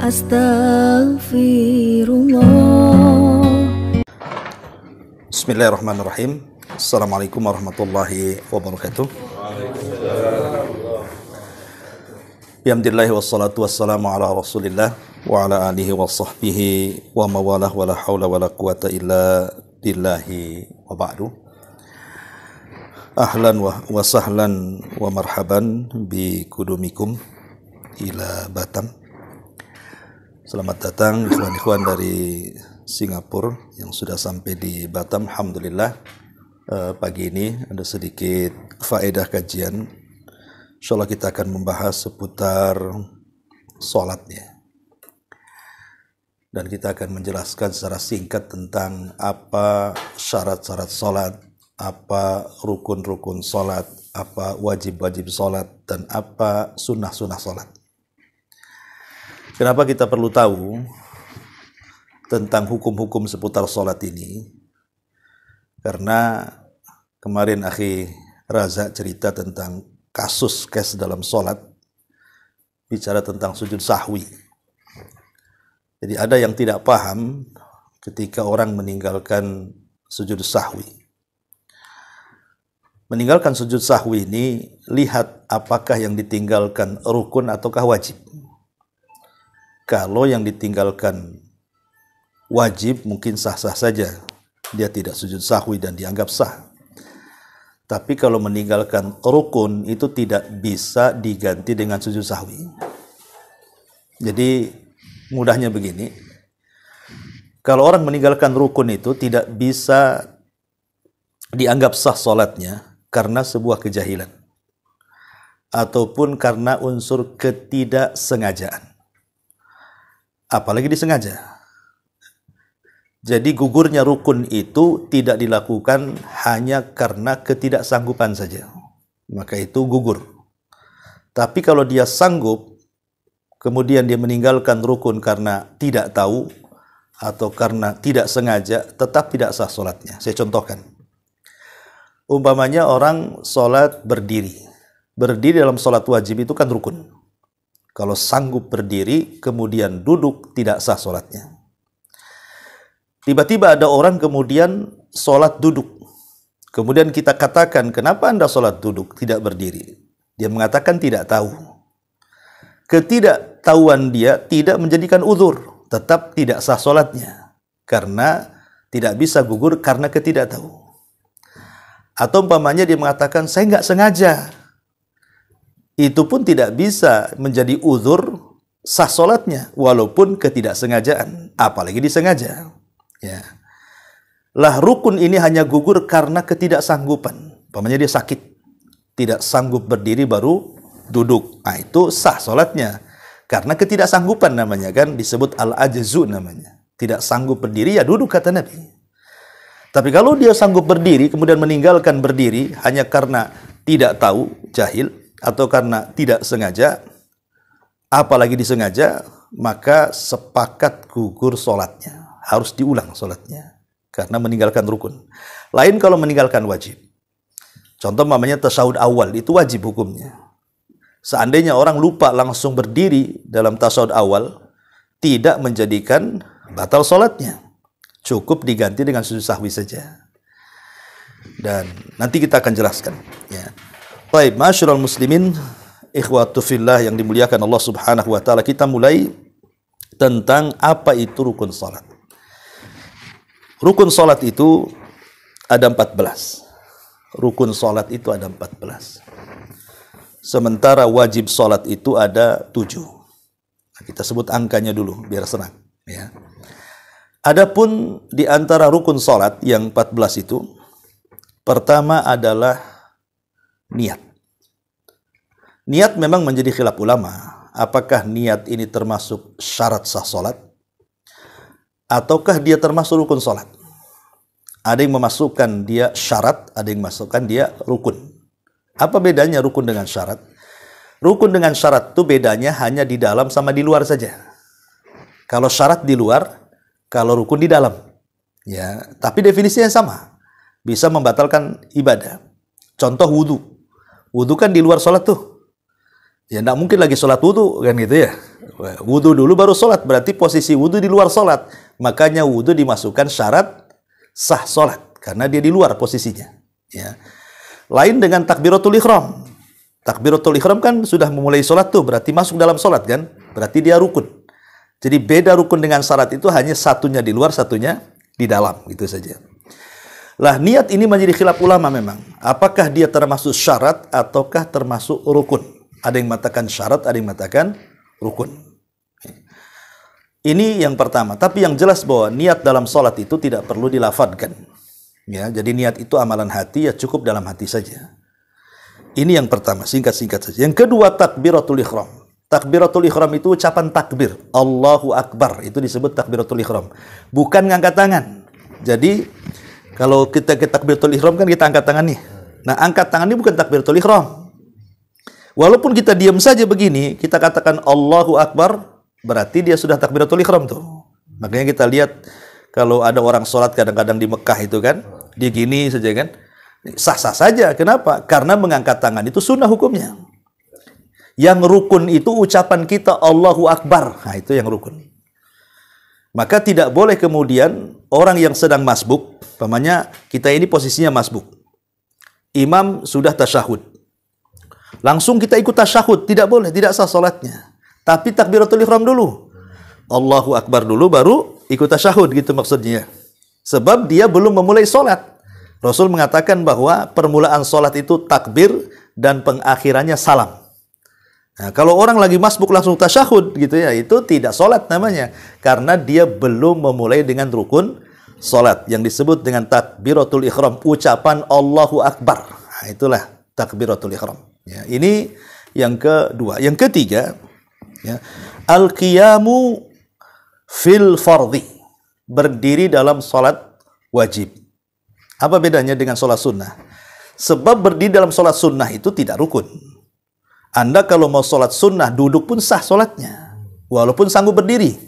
Astaghfirullah. Bismillahirrahmanirrahim. Assalamualaikum warahmatullahi wabarakatuh. Bihamdillahi wassalatu wassalamu ala rasulillah wa ala alihi wa sahbihi wa mawalah wa la hawla wa la quwata illa billahi wa ba'du. Ahlan wa sahlan wa marhaban bi kudumikum ila Batam. Selamat datang ikhwan-ikhwan dari Singapura yang sudah sampai di Batam. Alhamdulillah pagi ini ada sedikit faedah kajian. Insyaallah kita akan membahas seputar sholatnya. Dan kita akan menjelaskan secara singkat tentang apa syarat-syarat sholat, apa rukun-rukun sholat, apa wajib-wajib sholat, dan apa sunnah-sunnah sholat. Kenapa kita perlu tahu tentang hukum-hukum seputar sholat ini? Karena kemarin Akhi Raza cerita tentang kasus dalam sholat, bicara tentang sujud sahwi. Jadi ada yang tidak paham ketika orang meninggalkan sujud sahwi. Meninggalkan sujud sahwi ini, lihat apakah yang ditinggalkan rukun ataukah wajib. Kalau yang ditinggalkan wajib mungkin sah-sah saja, dia tidak sujud sahwi dan dianggap sah. Tapi kalau meninggalkan rukun itu tidak bisa diganti dengan sujud sahwi. Jadi mudahnya begini, kalau orang meninggalkan rukun itu tidak bisa dianggap sah sholatnya karena sebuah kejahilan ataupun karena unsur ketidaksengajaan. Apalagi disengaja. Jadi gugurnya rukun itu tidak dilakukan hanya karena ketidaksanggupan saja. Maka itu gugur. Tapi kalau dia sanggup, kemudian dia meninggalkan rukun karena tidak tahu atau karena tidak sengaja, tetap tidak sah sholatnya. Saya contohkan. Umpamanya orang sholat berdiri. Berdiri dalam sholat wajib itu kan rukun. Kalau sanggup berdiri, kemudian duduk, tidak sah sholatnya. Tiba-tiba ada orang kemudian sholat duduk. Kemudian kita katakan, kenapa Anda sholat duduk, tidak berdiri? Dia mengatakan tidak tahu. Ketidaktahuan dia tidak menjadikan uzur, tetap tidak sah sholatnya. Karena tidak bisa gugur karena ketidaktahu. Atau umpamanya dia mengatakan, saya nggak sengaja. Itu pun tidak bisa menjadi uzur sah sholatnya, walaupun ketidaksengajaan, apalagi disengaja. Ya. Lah rukun ini hanya gugur karena ketidaksanggupan. Umpamanya dia sakit, tidak sanggup berdiri baru duduk. Nah, itu sah sholatnya. Karena ketidaksanggupan namanya kan, disebut al-ajzu namanya. Tidak sanggup berdiri ya duduk kata Nabi. Tapi kalau dia sanggup berdiri kemudian meninggalkan berdiri hanya karena tidak tahu, jahil, atau karena tidak sengaja, apalagi disengaja, maka sepakat gugur sholatnya. Harus diulang sholatnya. Karena meninggalkan rukun. Lain kalau meninggalkan wajib. Contoh namanya tasyahud awal, itu wajib hukumnya. Seandainya orang lupa langsung berdiri dalam tasyahud awal, tidak menjadikan batal sholatnya. Cukup diganti dengan sujud sahwi saja. Dan nanti kita akan jelaskan. Ya. Baik, masyarul muslimin, ikhwatu fillah yang dimuliakan Allah Subhanahu wa taala, kita mulai tentang apa itu rukun salat. Rukun salat itu ada 14. Rukun salat itu ada 14. Sementara wajib salat itu ada 7. Nah, kita sebut angkanya dulu biar senang, ya. Adapun di antara rukun salat yang 14 itu, pertama adalah niat. Niat memang menjadi khilaf ulama. Apakah niat ini termasuk syarat sah sholat? Ataukah dia termasuk rukun sholat? Ada yang memasukkan dia syarat, ada yang memasukkan dia rukun. Apa bedanya rukun dengan syarat? Rukun dengan syarat itu bedanya hanya di dalam sama di luar saja. Kalau syarat di luar, kalau rukun di dalam. Ya, tapi definisinya sama. Bisa membatalkan ibadah. Contoh wudhu. Wudhu kan di luar sholat tuh. Ya tidak mungkin lagi sholat wudhu kan gitu ya. Wudu dulu baru sholat, berarti posisi wudu di luar sholat. Makanya wudu dimasukkan syarat sah sholat, karena dia di luar posisinya. Ya. Lain dengan takbiratul ihram. Takbiratul ihram kan sudah memulai sholat tuh, berarti masuk dalam sholat kan? Berarti dia rukun. Jadi beda rukun dengan syarat itu hanya satunya di luar, satunya di dalam, gitu saja. Lah niat ini menjadi khilaf ulama memang. Apakah dia termasuk syarat ataukah termasuk rukun? Ada yang mengatakan syarat, ada yang mengatakan rukun. Ini yang pertama. Tapi yang jelas bahwa niat dalam sholat itu tidak perlu dilafadkan. Ya, jadi niat itu amalan hati, ya cukup dalam hati saja. Ini yang pertama, singkat-singkat saja. Yang kedua, takbiratul ihram. Takbiratul ihram itu ucapan takbir. Allahu Akbar, itu disebut takbiratul ihram. Bukan ngangkat tangan. Jadi kalau kita ke takbiratul ihram kan kita angkat tangan nih. Nah, angkat tangan ini bukan takbiratul ihram. Walaupun kita diam saja begini, kita katakan Allahu Akbar, berarti dia sudah takbiratul ihram tuh. Makanya kita lihat kalau ada orang sholat kadang-kadang di Mekah itu kan, dia gini saja kan, sah-sah saja. Kenapa? Karena mengangkat tangan itu sunnah hukumnya. Yang rukun itu ucapan kita Allahu Akbar. Nah, itu yang rukun. Maka tidak boleh kemudian orang yang sedang masbuk, umpamanya kita ini posisinya masbuk. Imam sudah tasyahud. Langsung kita ikut tasyahud, tidak boleh, tidak sah salatnya. Tapi takbiratul ihram dulu. Allahu Akbar dulu baru ikut tasyahud, gitu maksudnya. Sebab dia belum memulai salat. Rasul mengatakan bahwa permulaan salat itu takbir dan pengakhirannya salam. Nah, kalau orang lagi masbuk langsung tasyahud gitu ya, itu tidak sholat namanya. Karena dia belum memulai dengan rukun sholat. Yang disebut dengan takbiratul ihram. Ucapan Allahu Akbar. Nah, itulah takbiratul ihram. Ya, ini yang kedua. Yang ketiga, ya, al-qiyamu fil fardhi. Berdiri dalam sholat wajib. Apa bedanya dengan sholat sunnah? Sebab berdiri dalam sholat sunnah itu tidak rukun. Anda kalau mau sholat sunnah, duduk pun sah sholatnya. Walaupun sanggup berdiri.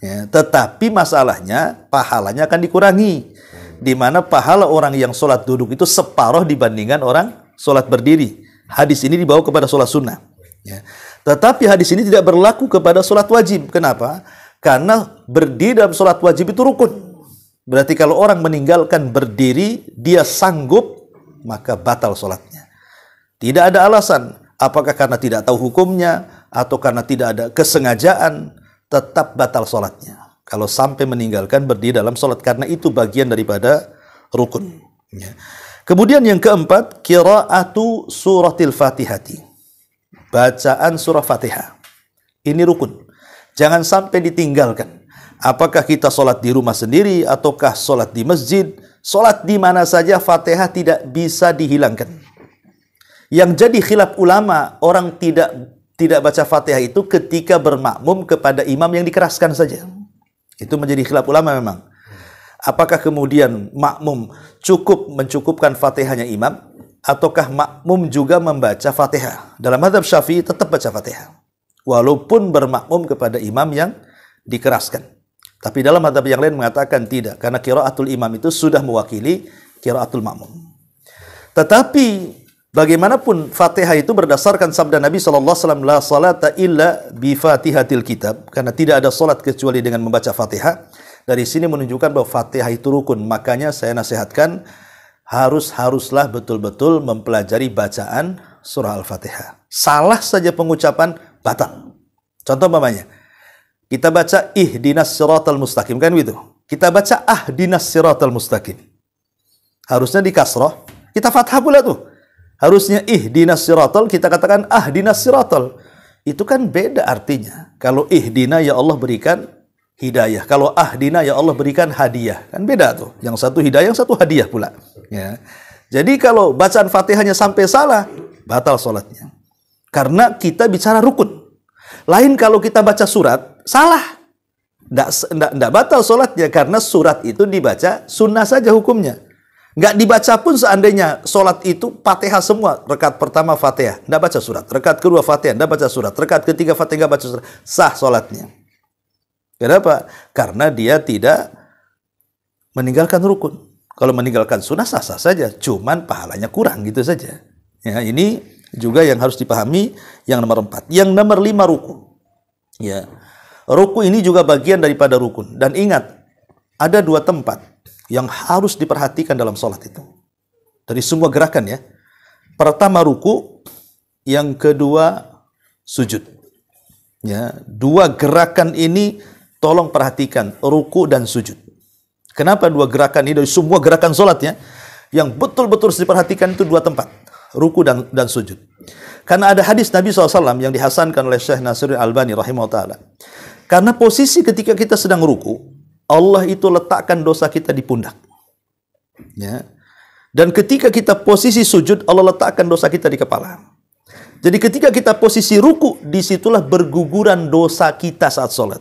Ya, tetapi masalahnya, pahalanya akan dikurangi. Di mana pahala orang yang sholat duduk itu separuh dibandingkan orang sholat berdiri. Hadis ini dibawa kepada sholat sunnah. Ya. Tetapi hadis ini tidak berlaku kepada sholat wajib. Kenapa? Karena berdiri dalam sholat wajib itu rukun. Berarti kalau orang meninggalkan berdiri, dia sanggup, maka batal sholatnya. Tidak ada alasan. Apakah karena tidak tahu hukumnya, atau karena tidak ada kesengajaan, tetap batal sholatnya. Kalau sampai meninggalkan berdiri dalam sholat, karena itu bagian daripada rukun. Ya. Kemudian yang keempat, qiraatu suratil fatihati. Bacaan surah Fatihah. Ini rukun. Jangan sampai ditinggalkan. Apakah kita sholat di rumah sendiri, ataukah sholat di masjid, sholat di mana saja, Fatihah tidak bisa dihilangkan. Yang jadi khilaf ulama, orang tidak baca Fatihah itu ketika bermakmum kepada imam yang dikeraskan saja. Itu menjadi khilaf ulama memang. Apakah kemudian makmum mencukupkan Fatihahnya imam, ataukah makmum juga membaca Fatihah? Dalam mazhab Syafi'i tetap baca Fatihah, walaupun bermakmum kepada imam yang dikeraskan. Tapi dalam mazhab yang lain mengatakan tidak, karena qiraatul imam itu sudah mewakili qiraatul makmum. Tetapi bagaimanapun Fatihah itu berdasarkan sabda Nabi SAW, la salata illa bi fatihatil kitab, karena tidak ada salat kecuali dengan membaca Fatihah. Dari sini menunjukkan bahwa Fatihah itu rukun. Makanya saya nasihatkan haruslah betul-betul mempelajari bacaan surah Al-Fatihah. Salah saja pengucapan batal. Contoh umpamanya, kita baca ihdinas siratal mustaqim, kan gitu. Kita baca ahdinas siratal mustaqim. Harusnya di kasrah, kita fathah pula tuh. Harusnya ihdinas siratal, kita katakan ahdinas siratal. Itu kan beda artinya. Kalau ihdina, ya Allah berikan hidayah. Kalau ahdina, ya Allah berikan hadiah. Kan beda tuh. Yang satu hidayah, yang satu hadiah pula. Ya. Jadi kalau bacaan Fatihahnya sampai salah, batal sholatnya. Karena kita bicara rukun. Lain kalau kita baca surat, salah. Nggak batal sholatnya. Karena surat itu dibaca sunnah saja hukumnya. Nggak dibaca pun seandainya sholat itu Fatihah semua. Rakaat pertama Fatihah, nggak baca surat. Rakaat kedua Fatihah, nggak baca surat. Rakaat ketiga Fatihah, nggak baca surat. Sah sholatnya. Kenapa? Karena dia tidak meninggalkan rukun. Kalau meninggalkan sunnah sah-sah saja. Cuman pahalanya kurang gitu saja. Ya, ini juga yang harus dipahami yang nomor 4. Yang nomor 5 rukun. Ya. Ruku ini juga bagian daripada rukun. Dan ingat, ada 2 tempat yang harus diperhatikan dalam sholat itu. Dari semua gerakan ya. Pertama ruku, yang kedua sujud. Ya, 2 gerakan ini tolong perhatikan, ruku dan sujud. Kenapa 2 gerakan ini dari semua gerakan sholat ya? Yang betul-betul harus diperhatikan itu 2 tempat, ruku dan sujud. Karena ada hadis Nabi SAW yang dihasankan oleh Syekh Nasiruddin Albani rahimahullah. Karena posisi ketika kita sedang ruku, Allah itu letakkan dosa kita di pundak. Ya. Dan ketika kita posisi sujud, Allah letakkan dosa kita di kepala. Jadi ketika kita posisi ruku, disitulah berguguran dosa kita saat sholat.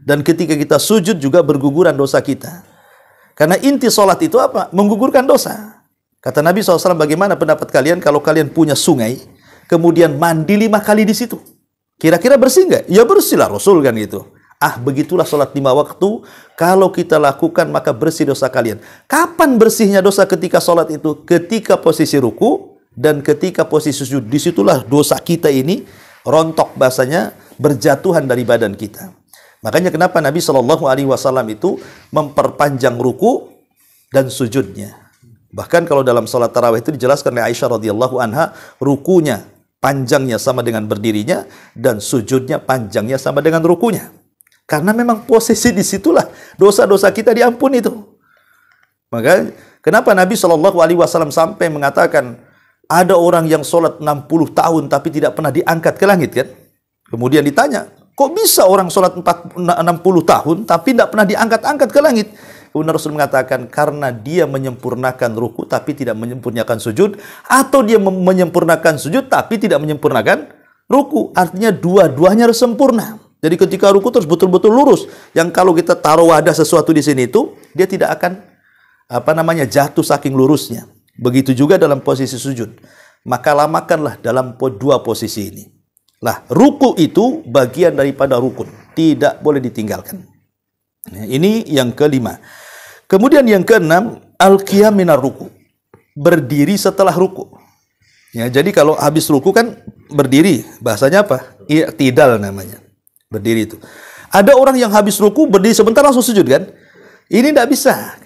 Dan ketika kita sujud juga berguguran dosa kita. Karena inti sholat itu apa? Menggugurkan dosa. Kata Nabi SAW, bagaimana pendapat kalian kalau kalian punya sungai, kemudian mandi 5 kali di situ? Kira-kira bersih nggak? Ya bersihlah, Rasul kan gitu. Begitulah sholat 5 waktu. Kalau kita lakukan maka bersih dosa kalian. Kapan bersihnya dosa ketika sholat itu? Ketika posisi ruku dan ketika posisi sujud. Disitulah dosa kita ini rontok, bahasanya berjatuhan dari badan kita. Makanya kenapa Nabi SAW itu memperpanjang ruku dan sujudnya. Bahkan kalau dalam sholat tarawih itu dijelaskan oleh Aisyah radhiyallahu anha, rukunya panjangnya sama dengan berdirinya dan sujudnya panjangnya sama dengan rukunya. Karena memang posisi disitulah dosa-dosa kita diampuni itu. Maka kenapa Nabi SAW sampai mengatakan ada orang yang sholat 60 tahun tapi tidak pernah diangkat ke langit kan? Kemudian ditanya, kok bisa orang sholat 60 tahun tapi tidak pernah diangkat-angkat ke langit? Kemudian Rasul mengatakan, karena dia menyempurnakan ruku tapi tidak menyempurnakan sujud, atau dia menyempurnakan sujud tapi tidak menyempurnakan ruku. Artinya dua-duanya harus sempurna. Jadi ketika ruku terus betul-betul lurus. Yang kalau kita taruh wadah sesuatu di sini itu, dia tidak akan jatuh saking lurusnya. Begitu juga dalam posisi sujud. Maka lamakanlah dalam 2 posisi ini. Lah, ruku itu bagian daripada rukun, tidak boleh ditinggalkan. Ini yang kelima. Kemudian yang keenam, al-qiyam minar ruku. Berdiri setelah ruku. Ya, jadi kalau habis ruku kan berdiri, bahasanya apa? I'tidal namanya. Berdiri itu. Ada orang yang habis ruku berdiri sebentar langsung sujud kan? Ini tidak bisa.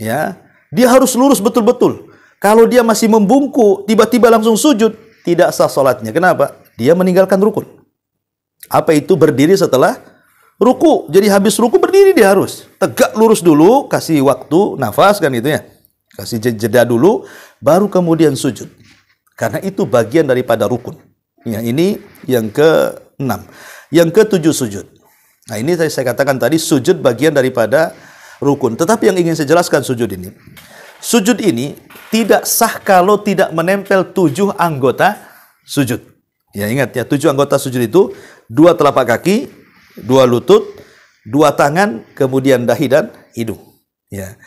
Ya, dia harus lurus betul-betul. Kalau dia masih membungkuk, tiba-tiba langsung sujud, tidak sah salatnya. Kenapa? Dia meninggalkan rukun. Apa itu berdiri setelah ruku? Jadi habis ruku berdiri dia harus tegak lurus dulu, kasih waktu nafas kan itu ya, kasih jeda dulu, baru kemudian sujud. Karena itu bagian daripada rukun. Ya, ini yang ke-6. Yang ke-7 sujud. Nah, ini saya katakan tadi sujud bagian daripada rukun. Tetapi yang ingin saya jelaskan sujud ini. Sujud ini tidak sah kalau tidak menempel 7 anggota sujud. Ya, ingat ya, 7 anggota sujud itu 2 telapak kaki, 2 lutut, 2 tangan, kemudian dahi dan hidung. Ya.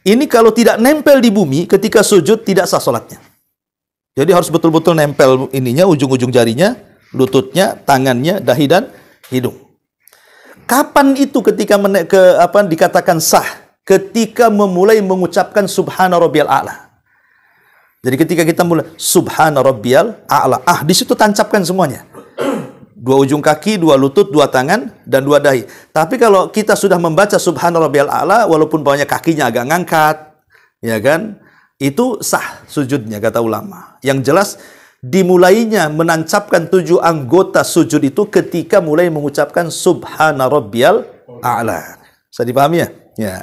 Ini kalau tidak nempel di bumi ketika sujud tidak sah salatnya. Jadi harus betul-betul nempel ininya, ujung-ujung jarinya, lututnya, tangannya, dahi dan hidung. Kapan itu ketika dikatakan sah? Ketika memulai mengucapkan subhana rabbiyal a'la. Jadi ketika kita mulai subhana rabbiyal a'la, di situ tancapkan semuanya. 2 ujung kaki, 2 lutut, 2 tangan, dan 2 dahi. Tapi kalau kita sudah membaca subhana rabbiyal a'la, walaupun bawahnya kakinya agak ngangkat, ya kan? Itu sah sujudnya, kata ulama. Yang jelas, dimulainya menancapkan 7 anggota sujud itu ketika mulai mengucapkan subhana rabbiyal a'la. Bisa dipahami ya? Ya.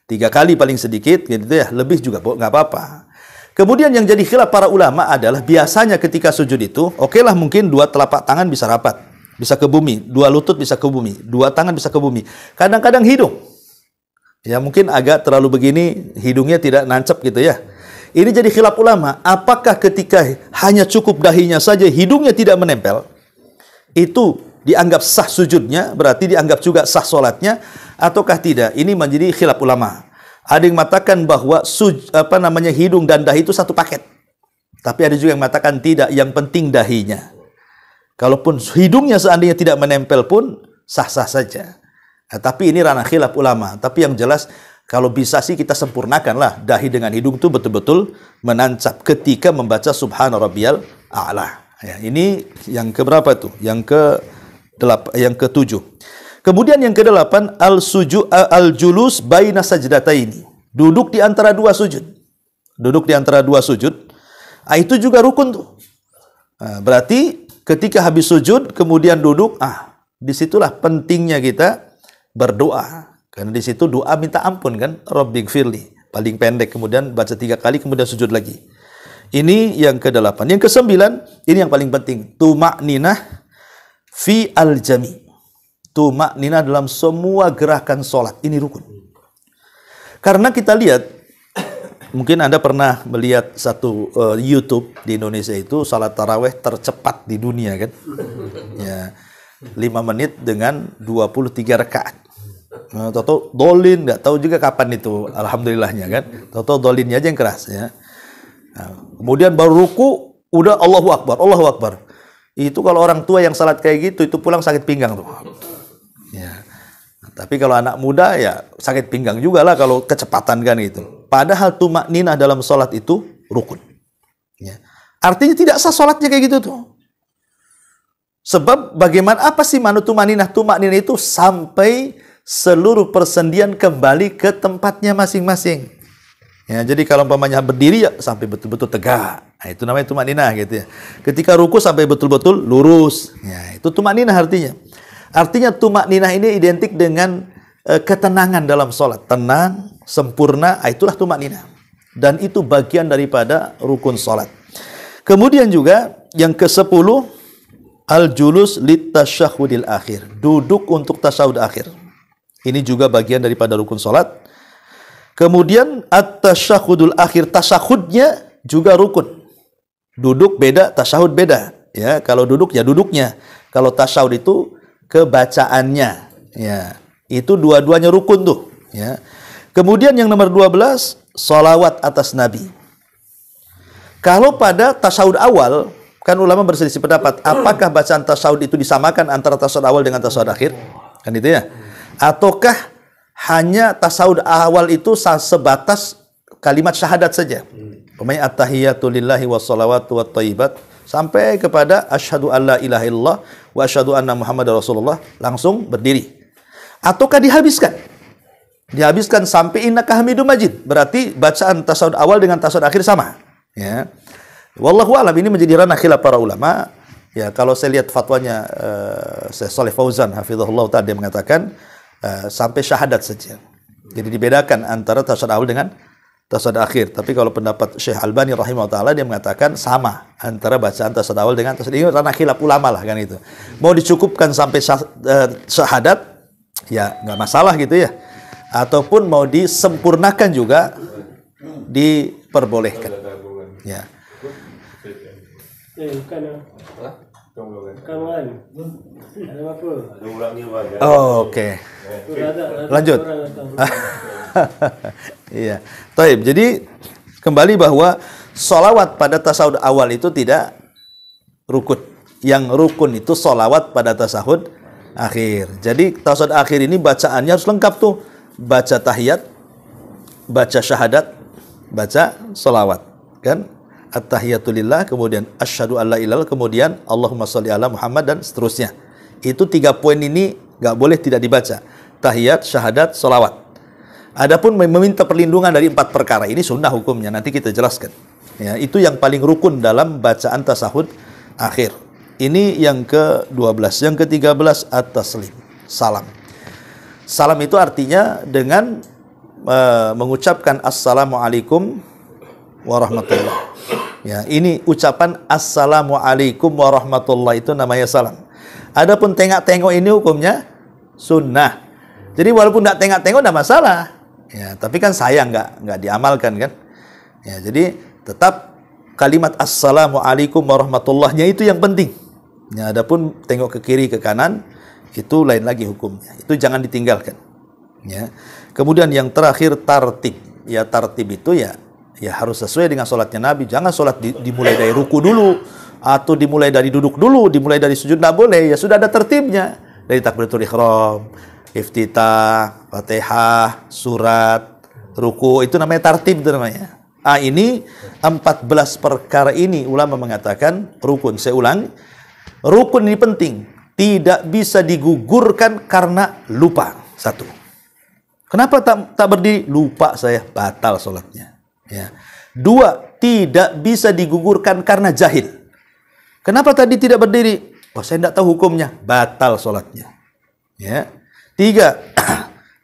3 kali paling sedikit, gitu ya. Lebih juga nggak apa-apa. Kemudian yang jadi khilaf para ulama adalah biasanya ketika sujud itu, okelah mungkin 2 telapak tangan bisa rapat, bisa ke bumi, 2 lutut bisa ke bumi, 2 tangan bisa ke bumi. Kadang-kadang hidung, ya mungkin agak terlalu begini, hidungnya tidak nancep gitu ya. Ini jadi khilaf ulama, apakah ketika hanya cukup dahinya saja, hidungnya tidak menempel, itu dianggap sah sujudnya, berarti dianggap juga sah sholatnya, ataukah tidak? Ini menjadi khilaf ulama. Ada yang mengatakan bahwa hidung dan dahi itu satu paket. Tapi ada juga yang mengatakan tidak, yang penting dahinya. Kalaupun hidungnya seandainya tidak menempel pun sah-sah saja. Nah, tapi ini ranah khilaf ulama. Tapi yang jelas kalau bisa sih kita sempurnakanlah dahi dengan hidung itu betul-betul menancap ketika membaca subhana rabbiyal a'la. Ya, ini yang keberapa tuh? Yang yang ketujuh. Kemudian yang kedelapan, al-julus baina sajdataini. Duduk di antara dua sujud. Duduk di antara dua sujud. Itu juga rukun tuh. Berarti ketika habis sujud kemudian duduk, disitulah pentingnya kita berdoa. Karena di situ doa minta ampun kan, Rabbighfirli, paling pendek, kemudian baca 3 kali kemudian sujud lagi. Ini yang ke-8. Yang ke-9, ini yang paling penting, tuma'ninah fi al-jami. Tuma'ninah dalam semua gerakan sholat. Ini rukun. Karena kita lihat, mungkin Anda pernah melihat satu YouTube di Indonesia itu salat taraweh tercepat di dunia kan. Ya, 5 menit dengan 23 rakaat. Toto dolin, nggak tahu juga kapan itu, alhamdulillahnya kan. Toto dolinnya aja yang keras ya. Kemudian baru ruku, udah Allahu Akbar, Allahu Akbar. Itu kalau orang tua yang salat kayak gitu, itu pulang sakit pinggang tuh. Ya. Tapi kalau anak muda ya sakit pinggang juga lah kalau kecepatan kan gitu. Padahal tumakninah dalam salat itu rukun. Ya. Artinya tidak sah salatnya kayak gitu tuh. Sebab bagaimana, apa sih makna tumakninah? Tumakninah itu sampai seluruh persendian kembali ke tempatnya masing-masing. Ya, jadi kalau umpamanya berdiri ya sampai betul-betul tegak. Nah, itu namanya tumakninah gitu ya. Ketika ruku sampai betul-betul lurus. Ya, itu tumakninah artinya. Artinya tumakninah ini identik dengan ketenangan dalam sholat. Tenang, sempurna, itulah tumakninah. Dan itu bagian daripada rukun sholat. Kemudian juga yang ke-10, al-julus litasyahudil akhir. Duduk untuk tasyahud akhir. Ini juga bagian daripada rukun sholat. Kemudian at-tasyahudul akhir, tasyahudnya juga rukun. Duduk beda, tasyahud beda. Ya, kalau duduk ya duduknya. Kalau tasyahud itu kebacaannya. Ya, itu dua-duanya rukun tuh. Ya. Kemudian yang nomor 12, sholawat atas Nabi. Kalau pada tasyahud awal, kan ulama berselisih pendapat, apakah bacaan tasyahud itu disamakan antara tasyahud awal dengan tasyahud akhir? Kan itu ya. Ataukah hanya tasyahud awal itu sebatas kalimat syahadat saja? Pemain at-tahiyatu lillahi wassalawatu wattayyibat sampai kepada asyhadu alla ilaha illallah wa asyhadu anna muhammadar rasulullah, langsung berdiri. Ataukah dihabiskan? Dihabiskan sampai innaka hamidum majid. Berarti bacaan tasyahud awal dengan tasyahud akhir sama. Ya. Wallahu a'lam, ini menjadi ranah khilaf para ulama. Ya, kalau saya lihat fatwanya Syekh Shalih Fauzan hafizahullah ta'ala, dia mengatakan sampai syahadat saja. Jadi dibedakan antara tasyahud awal dengan tasyahud akhir. Tapi kalau pendapat Syekh Albani rahimahullah ta'ala, dia mengatakan sama antara bacaan tasyahud awal dengan tasyahud. Ini ranah khilaf ulama lah kan itu. Mau dicukupkan sampai syahadat, ya nggak masalah gitu ya. Ataupun mau disempurnakan juga diperbolehkan. Ya. Oke. Lanjut. Iya. Taib. Jadi kembali bahwa sholawat pada tasawuf awal itu tidak rukun. Yang rukun itu sholawat pada tasawuf akhir. Jadi tasawuf akhir ini bacaannya harus lengkap tuh. Baca tahiyat, baca syahadat, baca sholawat. Kan? At-tahiyatulillah, kemudian asyhadu alla ilaha, kemudian Allahumma sholli ala Muhammad, dan seterusnya. Itu 3 poin ini nggak boleh tidak dibaca. Tahiyat, syahadat, sholawat. Adapun meminta perlindungan dari 4 perkara ini sunnah hukumnya, nanti kita jelaskan. Ya, itu yang paling rukun dalam bacaan tasahud akhir. Ini yang ke-12. Yang ke-13 at-taslim, salam. Salam itu artinya dengan mengucapkan assalamualaikum warahmatullahi. Ya, ini ucapan assalamualaikum warahmatullahi itu namanya salam. Adapun tengok-tengok ini hukumnya sunnah. Jadi walaupun tidak tengok-tengok tidak masalah. Ya, tapi kan sayang nggak diamalkan kan. Ya, jadi tetap kalimat assalamualaikum warahmatullahnya itu yang penting. Ya, adapun tengok ke kiri ke kanan itu lain lagi hukumnya. Itu jangan ditinggalkan. Ya. Kemudian yang terakhir tartib. Ya, tartib itu ya harus sesuai dengan sholatnya Nabi. Jangan sholat dimulai dari ruku dulu, atau dimulai dari duduk dulu, dimulai dari sujud, nggak boleh. Ya sudah ada tertibnya. Dari takbiratul ihram, iftitah, Fatihah, surat, ruku, itu namanya tartib itu namanya. Ini 14 perkara ini ulama mengatakan rukun. Saya ulang, rukun ini penting. tidak bisa digugurkan karena lupa. Satu. Kenapa tak berdiri? Lupa saya, batal sholatnya. Ya. Dua, tidak bisa digugurkan karena jahil. Kenapa tadi tidak berdiri? Oh, saya tidak tahu hukumnya, batal sholatnya. Ya. Tiga,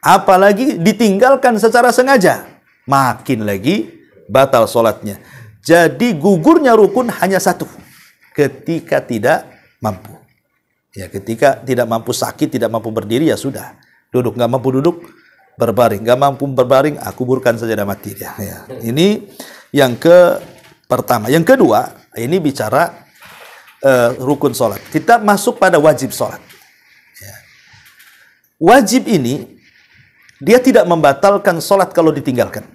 apalagi ditinggalkan secara sengaja, makin lagi batal sholatnya. Jadi gugurnya rukun hanya satu, ketika tidak mampu. Ya, ketika tidak mampu sakit, tidak mampu berdiri, ya sudah. Duduk, nggak mampu duduk, berbaring. Nggak mampu berbaring, kuburkan saja dan mati dia. Ya. Ini yang pertama. Yang kedua, ini bicara rukun sholat. Kita masuk pada wajib sholat. Ya. Wajib ini, dia tidak membatalkan sholat kalau ditinggalkan.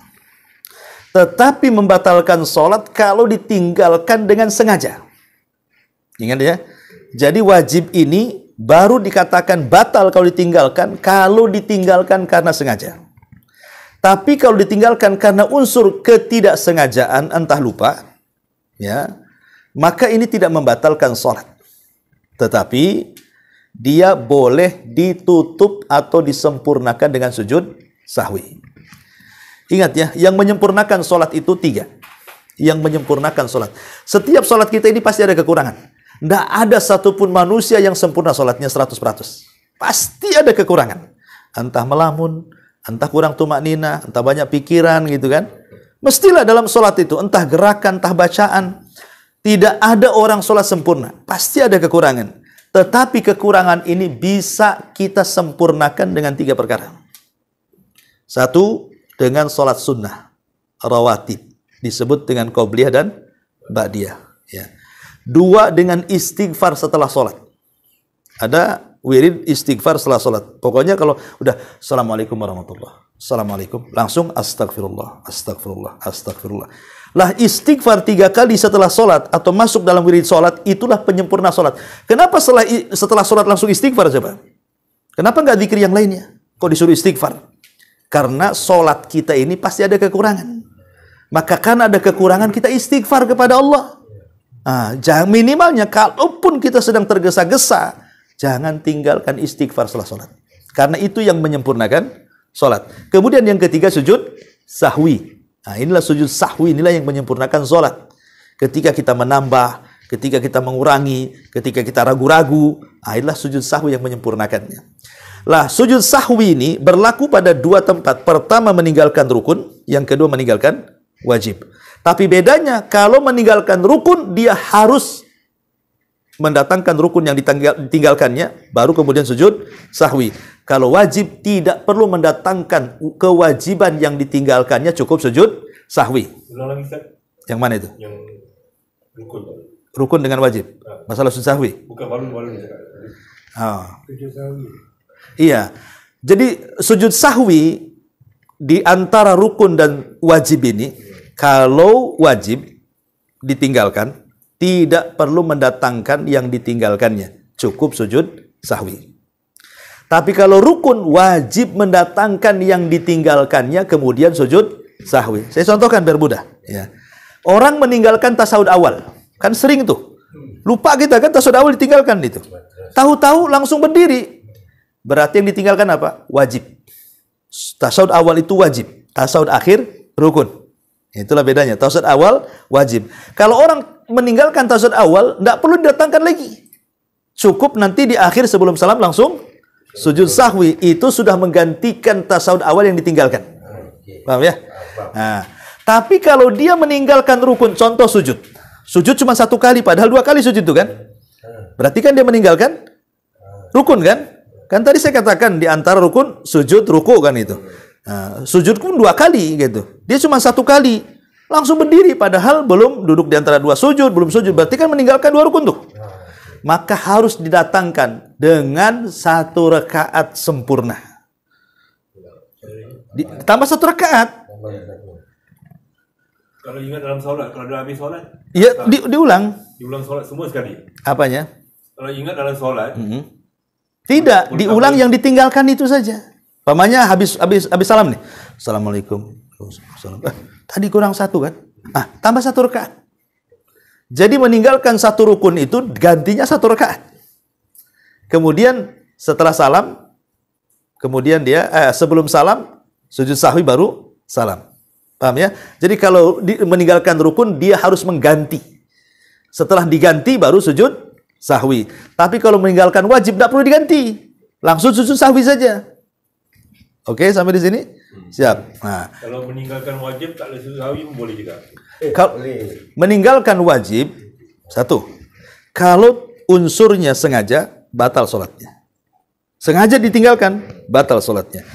Tetapi membatalkan sholat kalau ditinggalkan dengan sengaja. Ingat ya. Jadi wajib ini baru dikatakan batal kalau ditinggalkan karena sengaja. Tapi kalau ditinggalkan karena unsur ketidaksengajaan, entah lupa, ya, maka ini tidak membatalkan sholat. Tetapi dia boleh ditutup atau disempurnakan dengan sujud sahwi. Ingat ya, yang menyempurnakan sholat itu 3. Yang menyempurnakan sholat. Setiap sholat kita ini pasti ada kekurangan. Tidak ada satupun manusia yang sempurna sholatnya 100%. Pasti ada kekurangan. Entah melamun, entah kurang tumak nina, entah banyak pikiran gitu kan. Mestilah dalam sholat itu, entah gerakan, entah bacaan. Tidak ada orang sholat sempurna. Pasti ada kekurangan. Tetapi kekurangan ini bisa kita sempurnakan dengan 3 perkara. Satu, dengan sholat sunnah. Rawatib. Disebut dengan qobliyah dan ba'diyah. Ya. 2, dengan istighfar setelah sholat. Ada wirid istighfar setelah sholat. Pokoknya kalau udah Assalamualaikum warahmatullahi wabarakatuh, Assalamualaikum, langsung astagfirullah, astagfirullah, astagfirullah. Lah istighfar 3 kali setelah sholat atau masuk dalam wirid sholat, itulah penyempurna sholat. Kenapa setelah sholat langsung istighfar coba? Kenapa nggak zikir yang lainnya? Kok disuruh istighfar? Karena sholat kita ini pasti ada kekurangan. Maka karena ada kekurangan, kita istighfar kepada Allah. Jangan, minimalnya kalaupun kita sedang tergesa-gesa, jangan tinggalkan istighfar setelah sholat. Karena itu yang menyempurnakan sholat. Kemudian yang ketiga, sujud sahwi. Inilah sujud sahwi, inilah yang menyempurnakan sholat. Ketika kita menambah, ketika kita mengurangi, ketika kita ragu-ragu, inilah sujud sahwi yang menyempurnakannya. Lah, sujud sahwi ini berlaku pada 2 tempat. Pertama, meninggalkan rukun. Yang kedua, meninggalkan wajib. Tapi bedanya, kalau meninggalkan rukun, dia harus mendatangkan rukun yang ditinggalkannya, baru kemudian sujud sahwi. Kalau wajib, tidak perlu mendatangkan kewajiban yang ditinggalkannya, cukup sujud sahwi. Yang mana itu? Yang rukun. Rukun dengan wajib. Masalah sujud sahwi. Bukan balun-balun. Sujud sahwi. Iya. Jadi sujud sahwi di antara rukun dan wajib ini, kalau wajib ditinggalkan, tidak perlu mendatangkan yang ditinggalkannya. Cukup sujud sahwi. Tapi kalau rukun, wajib mendatangkan yang ditinggalkannya, kemudian sujud sahwi. Saya contohkan biar mudah. Ya. Orang meninggalkan tasawuf awal. Kan sering tuh. Lupa kita kan tasawuf awal ditinggalkan itu. Tahu-tahu langsung berdiri. Berarti yang ditinggalkan apa? Wajib. Tasawuf awal itu wajib. Tasawuf akhir rukun. Itulah bedanya. Tasawuf awal wajib. Kalau orang meninggalkan tasawuf awal, tidak perlu didatangkan lagi. Cukup nanti di akhir sebelum salam langsung sujud sahwi. Itu sudah menggantikan tasawuf awal yang ditinggalkan. Paham ya? Nah, tapi kalau dia meninggalkan rukun, contoh sujud. Sujud cuma 1 kali, padahal 2 kali sujud itu kan? Berarti kan dia meninggalkan rukun kan? Kan tadi saya katakan di antara rukun, sujud, ruku kan itu. Sujud pun 2 kali gitu. Dia cuma 1 kali. Langsung berdiri. Padahal belum duduk di antara 2 sujud. Belum sujud. Berarti kan meninggalkan 2 rukun tuh. Maka harus didatangkan dengan 1 rakaat sempurna. Tambah 1 rakaat. Kalau ingat dalam sholat, kalau dah habis sholat? Ya, diulang. Diulang sholat semua sekali? Apanya? Kalau ingat dalam sholat? Tidak, diulang yang ditinggalkan itu saja. Pamannya habis salam nih. Assalamualaikum. Tadi kurang 1 kan? Tambah 1 rakaat. Jadi meninggalkan 1 rukun itu gantinya 1 rakaat. kemudian setelah salam, kemudian dia sebelum salam sujud sahwi baru salam. Paham ya? Jadi kalau meninggalkan rukun dia harus mengganti. Setelah diganti baru sujud sahwi. Tapi kalau meninggalkan wajib tidak perlu diganti. Langsung sujud sahwi saja. Oke, sampai di sini? Siap. Nah, Kalau meninggalkan wajib tak boleh sujud sahwi pun boleh juga. kalau meninggalkan wajib, satu, kalau unsurnya sengaja, batal sholatnya. Sengaja ditinggalkan, batal sholatnya.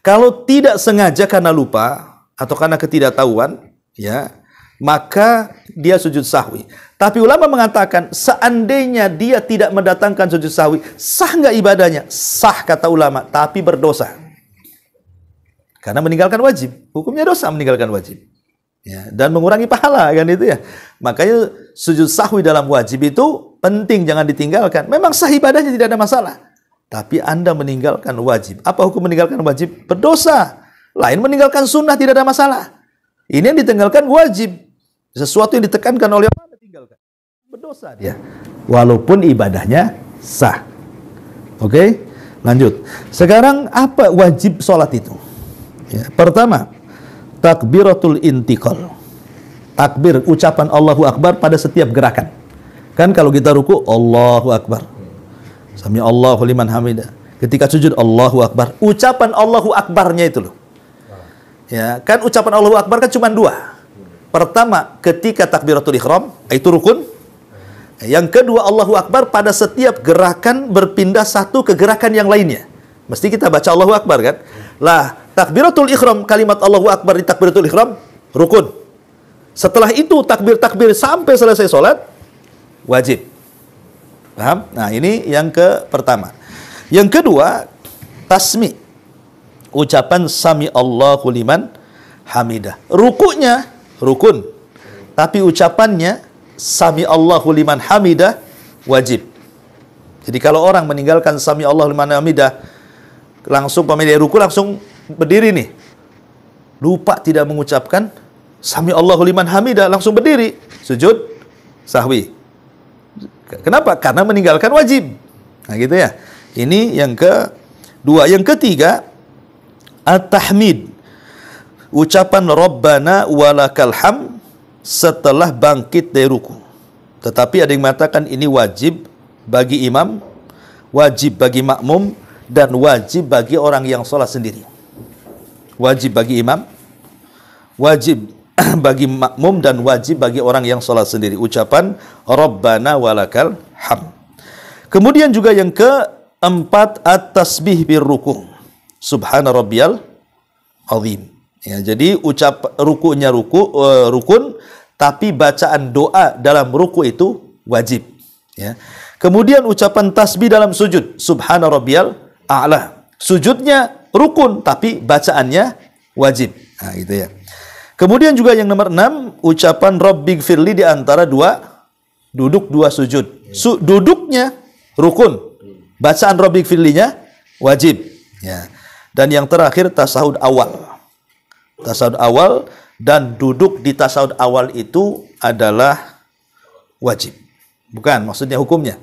Kalau tidak sengaja karena lupa atau karena ketidaktahuan, ya, maka dia sujud sahwi. Tapi ulama mengatakan, seandainya dia tidak mendatangkan sujud sahwi, sah nggak ibadahnya? Sah kata ulama, tapi berdosa. Karena meninggalkan wajib, hukumnya dosa meninggalkan wajib. Ya, dan mengurangi pahala kan itu ya. Makanya sujud sahwi dalam wajib itu penting, jangan ditinggalkan. Memang sah ibadahnya tidak ada masalah. Tapi Anda meninggalkan wajib. Apa hukum meninggalkan wajib? Berdosa. Lain meninggalkan sunnah tidak ada masalah. Ini yang ditinggalkan wajib. Sesuatu yang ditekankan oleh Allah tinggalkan. Berdosa dia. Walaupun ibadahnya sah. Oke? Lanjut. Sekarang apa wajib sholat itu? Ya, pertama, takbiratul intiqal. Takbir, ucapan Allahu Akbar pada setiap gerakan. Kan kalau kita ruku, Allahu Akbar. Sami Allahu liman hamidah. Ketika sujud, Allahu Akbar. Ucapan Allahu Akbarnya itu loh. Ya, kan ucapan Allahu Akbar kan cuma dua. Pertama, ketika takbiratul ihram, itu rukun. Yang kedua, Allahu Akbar pada setiap gerakan berpindah satu ke gerakan yang lainnya. Mesti kita baca Allahu Akbar kan? Lah, takbiratul ihram, kalimat Allahu Akbar di takbiratul ihram, rukun. Setelah itu takbir-takbir sampai selesai sholat, wajib. Paham? Nah, ini yang pertama. Yang kedua, tasmi. Ucapan sami Allahu liman hamidah. Rukunya rukun. Tapi ucapannya sami Allahu liman hamidah wajib. Jadi kalau orang meninggalkan sami Allahu liman hamidah, langsung pemilih ruku langsung berdiri nih. Lupa tidak mengucapkan sami Allahu liman hamidah, langsung berdiri, sujud sahwi. Kenapa? Karena meninggalkan wajib. Nah, gitu ya. Ini yang kedua. Yang ketiga, at-tahmid. Ucapan Rabbana walakal ham setelah bangkit dari ruku. Tetapi ada yang mengatakan ini wajib bagi imam, wajib bagi makmum, dan wajib bagi orang yang sholat sendiri. Wajib bagi imam, wajib bagi makmum, dan wajib bagi orang yang sholat sendiri. Ucapan Rabbana walakal ham. Kemudian juga yang keempat, at-tasbih bir ruku. Subhana rabbiyal azim. Ya, jadi rukunya rukun, tapi bacaan doa dalam ruku itu wajib. Ya. Kemudian ucapan tasbih dalam sujud, Subhana rabbiyal a'la. Sujudnya rukun, tapi bacaannya wajib. Nah, gitu ya. Kemudian juga yang nomor 6, ucapan Rabbighfirli di antara duduk dua sujud. Duduknya rukun, bacaan Rabbighfirlinya wajib. Ya. Dan yang terakhir tasahud awal. Tasahud awal dan duduk di tasahud awal itu adalah wajib. Bukan, maksudnya hukumnya.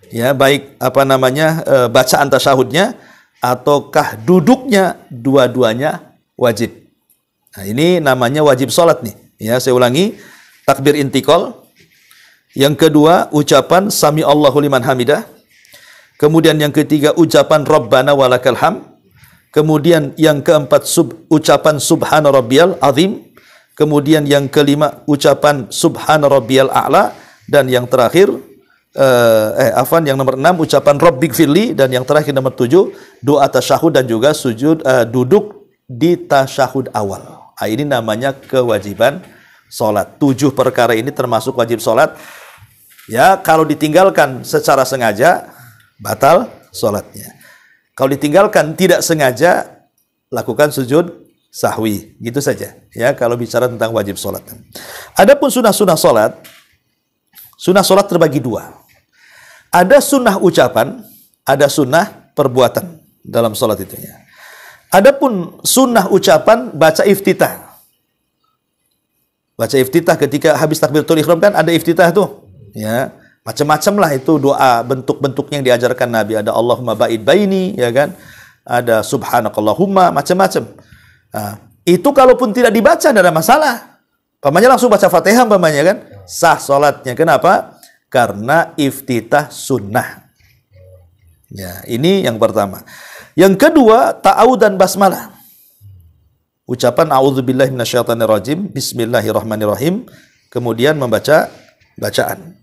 Ya, baik bacaan tasahudnya ataukah duduknya, dua-duanya wajib. Nah, ini namanya wajib sholat nih. Ya, saya ulangi, takbir intiqal. Yang kedua, ucapan sami Allahu liman hamidah. Kemudian yang ketiga, ucapan Rabbana walakal ham. Kemudian yang keempat, ucapan Subhana rabbiyal azim. Kemudian yang kelima, ucapan Subhana rabbiyal a'la. Dan yang terakhir, yang nomor 6, ucapan Rabbighfirli. Dan yang terakhir nomor 7, doa tasyahud dan juga sujud duduk di tasyahud awal. Nah, ini namanya kewajiban sholat. 7 perkara ini termasuk wajib sholat. Ya, kalau ditinggalkan secara sengaja, batal sholatnya. Kalau ditinggalkan tidak sengaja, lakukan sujud sahwi. Gitu saja. Ya, kalau bicara tentang wajib sholat. Adapun sunnah-sunnah sholat terbagi dua. Ada sunnah ucapan, ada sunnah perbuatan dalam sholat itu. Ya. Adapun sunnah ucapan, baca iftitah. Baca iftitah ketika habis takbiratul ihram kan ada iftitah tuh. Ya. Macam-macam lah itu doa bentuk-bentuknya yang diajarkan Nabi. Ada Allahumma ba'id baini, ya kan? Ada subhanakallahumma, macam-macam. Nah, itu kalaupun tidak dibaca tidak ada masalah. Pamannya langsung baca Fatihah pamannya kan? Sah salatnya. Kenapa? Karena iftitah sunnah. Ya, ini yang pertama. Yang kedua, ta'awudz dan basmalah. Ucapan a'udzubillahi minasyaitonirrajim, bismillahirrahmanirrahim, kemudian membaca bacaan.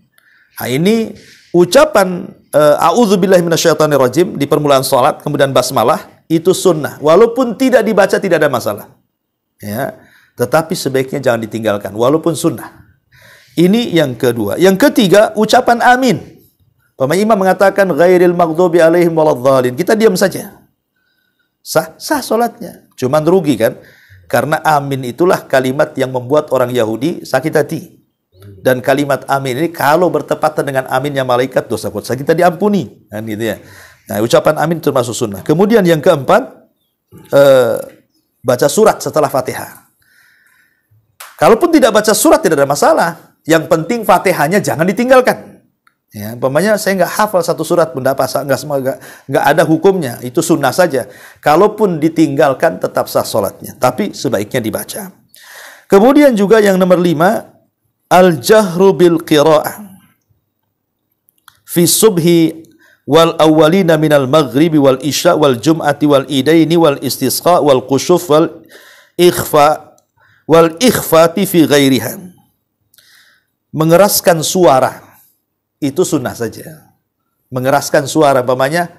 Nah, ini ucapan a'udzubillahi minasyaitonirrajim di permulaan salat, kemudian basmalah, itu sunnah. Walaupun tidak dibaca tidak ada masalah. Ya, tetapi sebaiknya jangan ditinggalkan walaupun sunnah. Ini yang kedua. Yang ketiga, ucapan amin. Imam mengatakan ghairil maghdubi alaihim waladhdallin. Kita diam saja. Sah salatnya. Cuman rugi kan? Karena amin itulah kalimat yang membuat orang Yahudi sakit hati. Dan kalimat amin ini kalau bertepatan dengan aminnya malaikat, dosa-dosa kita diampuni. Kan gitu ya. Nah, ucapan amin termasuk sunnah. Kemudian yang keempat, baca surat setelah Fatihah. Kalaupun tidak baca surat tidak ada masalah. Yang penting Fatihahnya jangan ditinggalkan. Ya, umpamanya saya nggak hafal satu surat pun nggak ada hukumnya, itu sunnah saja. Kalaupun ditinggalkan tetap sah sholatnya, tapi sebaiknya dibaca. Kemudian juga yang nomor 5, al-jahru bil qira'ah fi subhi wal awwalina minal maghribi wal isya wal jum'ati wal idaini wal istisqa wal kusyuf wal ikhfati fi ghairiha. Mengeraskan suara itu sunnah saja. Mengeraskan suara, umpamanya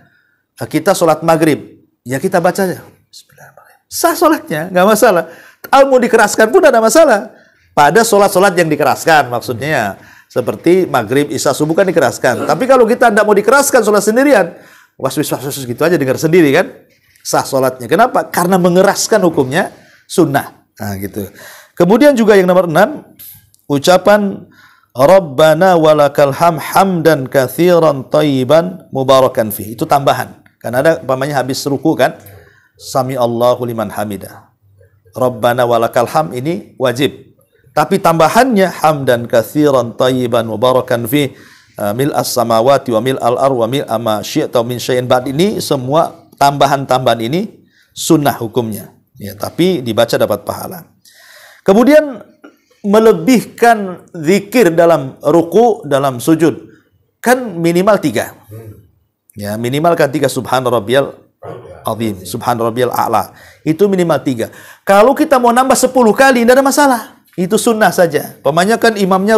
kita sholat maghrib, ya kita baca aja Bismillahirrahmanirrahim. Sah sholatnya, nggak masalah. Kalau mau dikeraskan pun ada masalah. Pada sholat-sholat yang dikeraskan, maksudnya seperti maghrib, isya, subuh kan dikeraskan. Tapi kalau kita tidak mau dikeraskan sholat sendirian, was-was gitu aja dengar sendiri kan, sah sholatnya. Kenapa? Karena mengeraskan hukumnya sunnah. Nah gitu. Kemudian juga yang nomor 6, ucapan Rabbana walakal hamdan katsiran thayyiban mubarakan fi. Itu tambahan. Karena ada umpamanya habis ruku kan, Sami Allahu liman hamidah. Rabbana walakal ham ini wajib. Tapi tambahannya hamdan katsiran thayyiban mubarakan fi mil as-samawati wa mil al-ar wa mil ma syi'ta min syai'in ba'd. Ini semua tambahan-tambahan ini sunnah hukumnya. Ya, tapi dibaca dapat pahala. Kemudian melebihkan zikir dalam ruku, dalam sujud. Kan minimal 3. Ya, minimal kan 3 subhana rabbiyal azim, subhana rabbiyal a'la. Itu minimal 3. Kalau kita mau nambah 10 kali, tidak ada masalah. Itu sunnah saja. Pemanya kan imamnya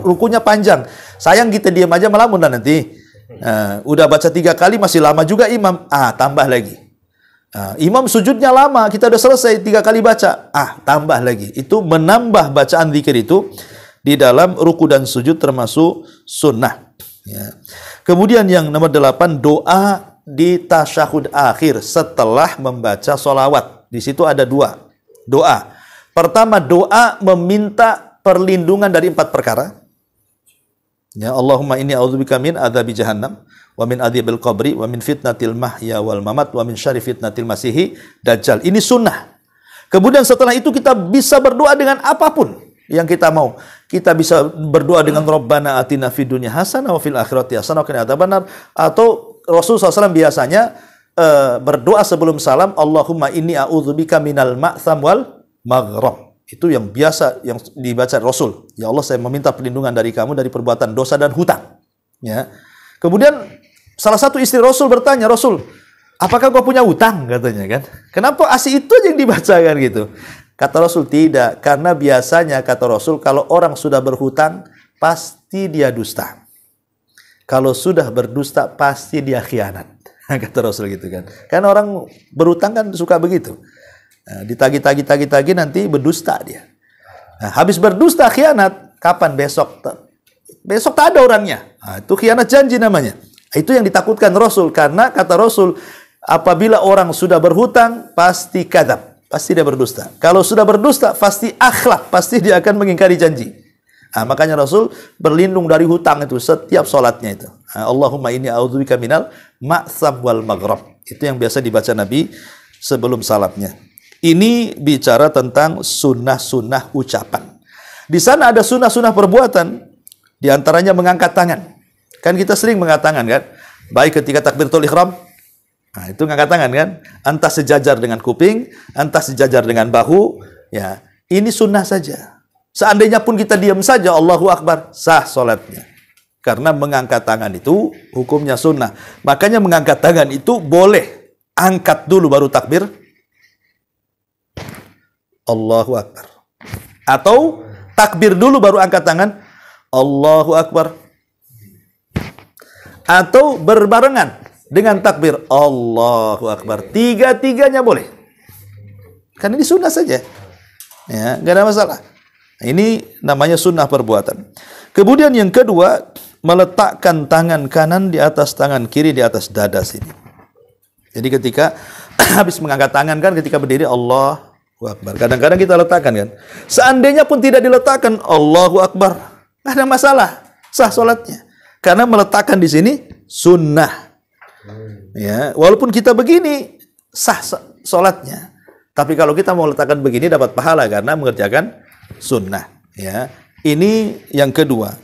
rukunya panjang. Sayang kita diam aja melamun nanti. Udah baca 3 kali masih lama juga imam. Tambah lagi. Imam sujudnya lama, kita udah selesai 3 kali baca. Tambah lagi. Itu menambah bacaan zikir itu di dalam ruku dan sujud termasuk sunnah. Ya. Kemudian yang nomor 8, doa di tasyahud akhir setelah membaca sholawat. Di situ ada 2 doa. Pertama, doa meminta perlindungan dari 4 perkara. Ya, Allahumma inni a'udzubika min adzabi jahannam wa min adzabil qabri wa min fitnatil mahya wal mamat wa min syarri fitnatil masihi dajjal. Ini sunnah. Kemudian setelah itu kita bisa berdoa dengan apapun yang kita mau. Kita bisa berdoa dengan Rabbana atina fid dunya hasanah wa fil akhirati hasanah wa qina adzabannar. Atau Rasulullah SAW biasanya berdoa sebelum salam, Allahumma inni a'udzubika minal ma'tham wal maghrab. Itu yang biasa yang dibaca Rasul. Ya Allah, saya meminta perlindungan dari kamu dari perbuatan dosa dan hutang. Ya. Kemudian salah satu istri Rasul bertanya, Rasul, apakah kau punya hutang? Katanya kan. Kenapa asih itu yang dibacakan gitu? Kata Rasul, tidak. Karena biasanya kata Rasul, kalau orang sudah berhutang, pasti dia dusta. Kalau sudah berdusta, pasti dia khianat. Kata Rasul gitu kan. Karena orang berhutang kan suka begitu. Ditagi-tagi nanti berdusta dia. Habis berdusta khianat, kapan besok? Besok tak ada orangnya. Itu khianat janji namanya. Itu yang ditakutkan Rasul, karena kata Rasul, apabila orang sudah berhutang pasti kadzab, pasti dia berdusta. Kalau sudah berdusta pasti akhlak, pasti dia akan mengingkari janji. Makanya Rasul berlindung dari hutang itu setiap sholatnya itu. Allahumma inni a'udzubika minal ma'tham wal maghrab. Itu yang biasa dibaca Nabi sebelum salatnya. Ini bicara tentang sunnah-sunnah ucapan. Di sana ada sunnah-sunnah perbuatan. Di antaranya mengangkat tangan. Kan kita sering mengatakan kan, baik ketika takbiratul ihram, nah itu ngangkat tangan kan, entah sejajar dengan kuping, entah sejajar dengan bahu, ya. Ini sunnah saja. Seandainya pun kita diam saja, Allahu Akbar, sah salatnya. Karena mengangkat tangan itu hukumnya sunnah. Makanya mengangkat tangan itu boleh. Angkat dulu baru takbir. Allahu Akbar. Atau takbir dulu baru angkat tangan. Allahu Akbar. Atau berbarengan dengan takbir. Allahu Akbar. Tiga-tiganya boleh. Karena ini sunnah saja. Ya, nggak ada masalah. Ini namanya sunnah perbuatan. Kemudian yang kedua, meletakkan tangan kanan di atas tangan kiri di atas dada sini. Jadi ketika habis mengangkat tangan kan ketika berdiri Allahu Akbar. Kadang-kadang kita letakkan kan. Seandainya pun tidak diletakkan Allahu Akbar, nggak ada masalah, sah sholatnya. Karena meletakkan di sini sunnah. Ya, walaupun kita begini sah sholatnya. Tapi kalau kita mau letakkan begini dapat pahala karena mengerjakan sunnah. Ya, ini yang kedua.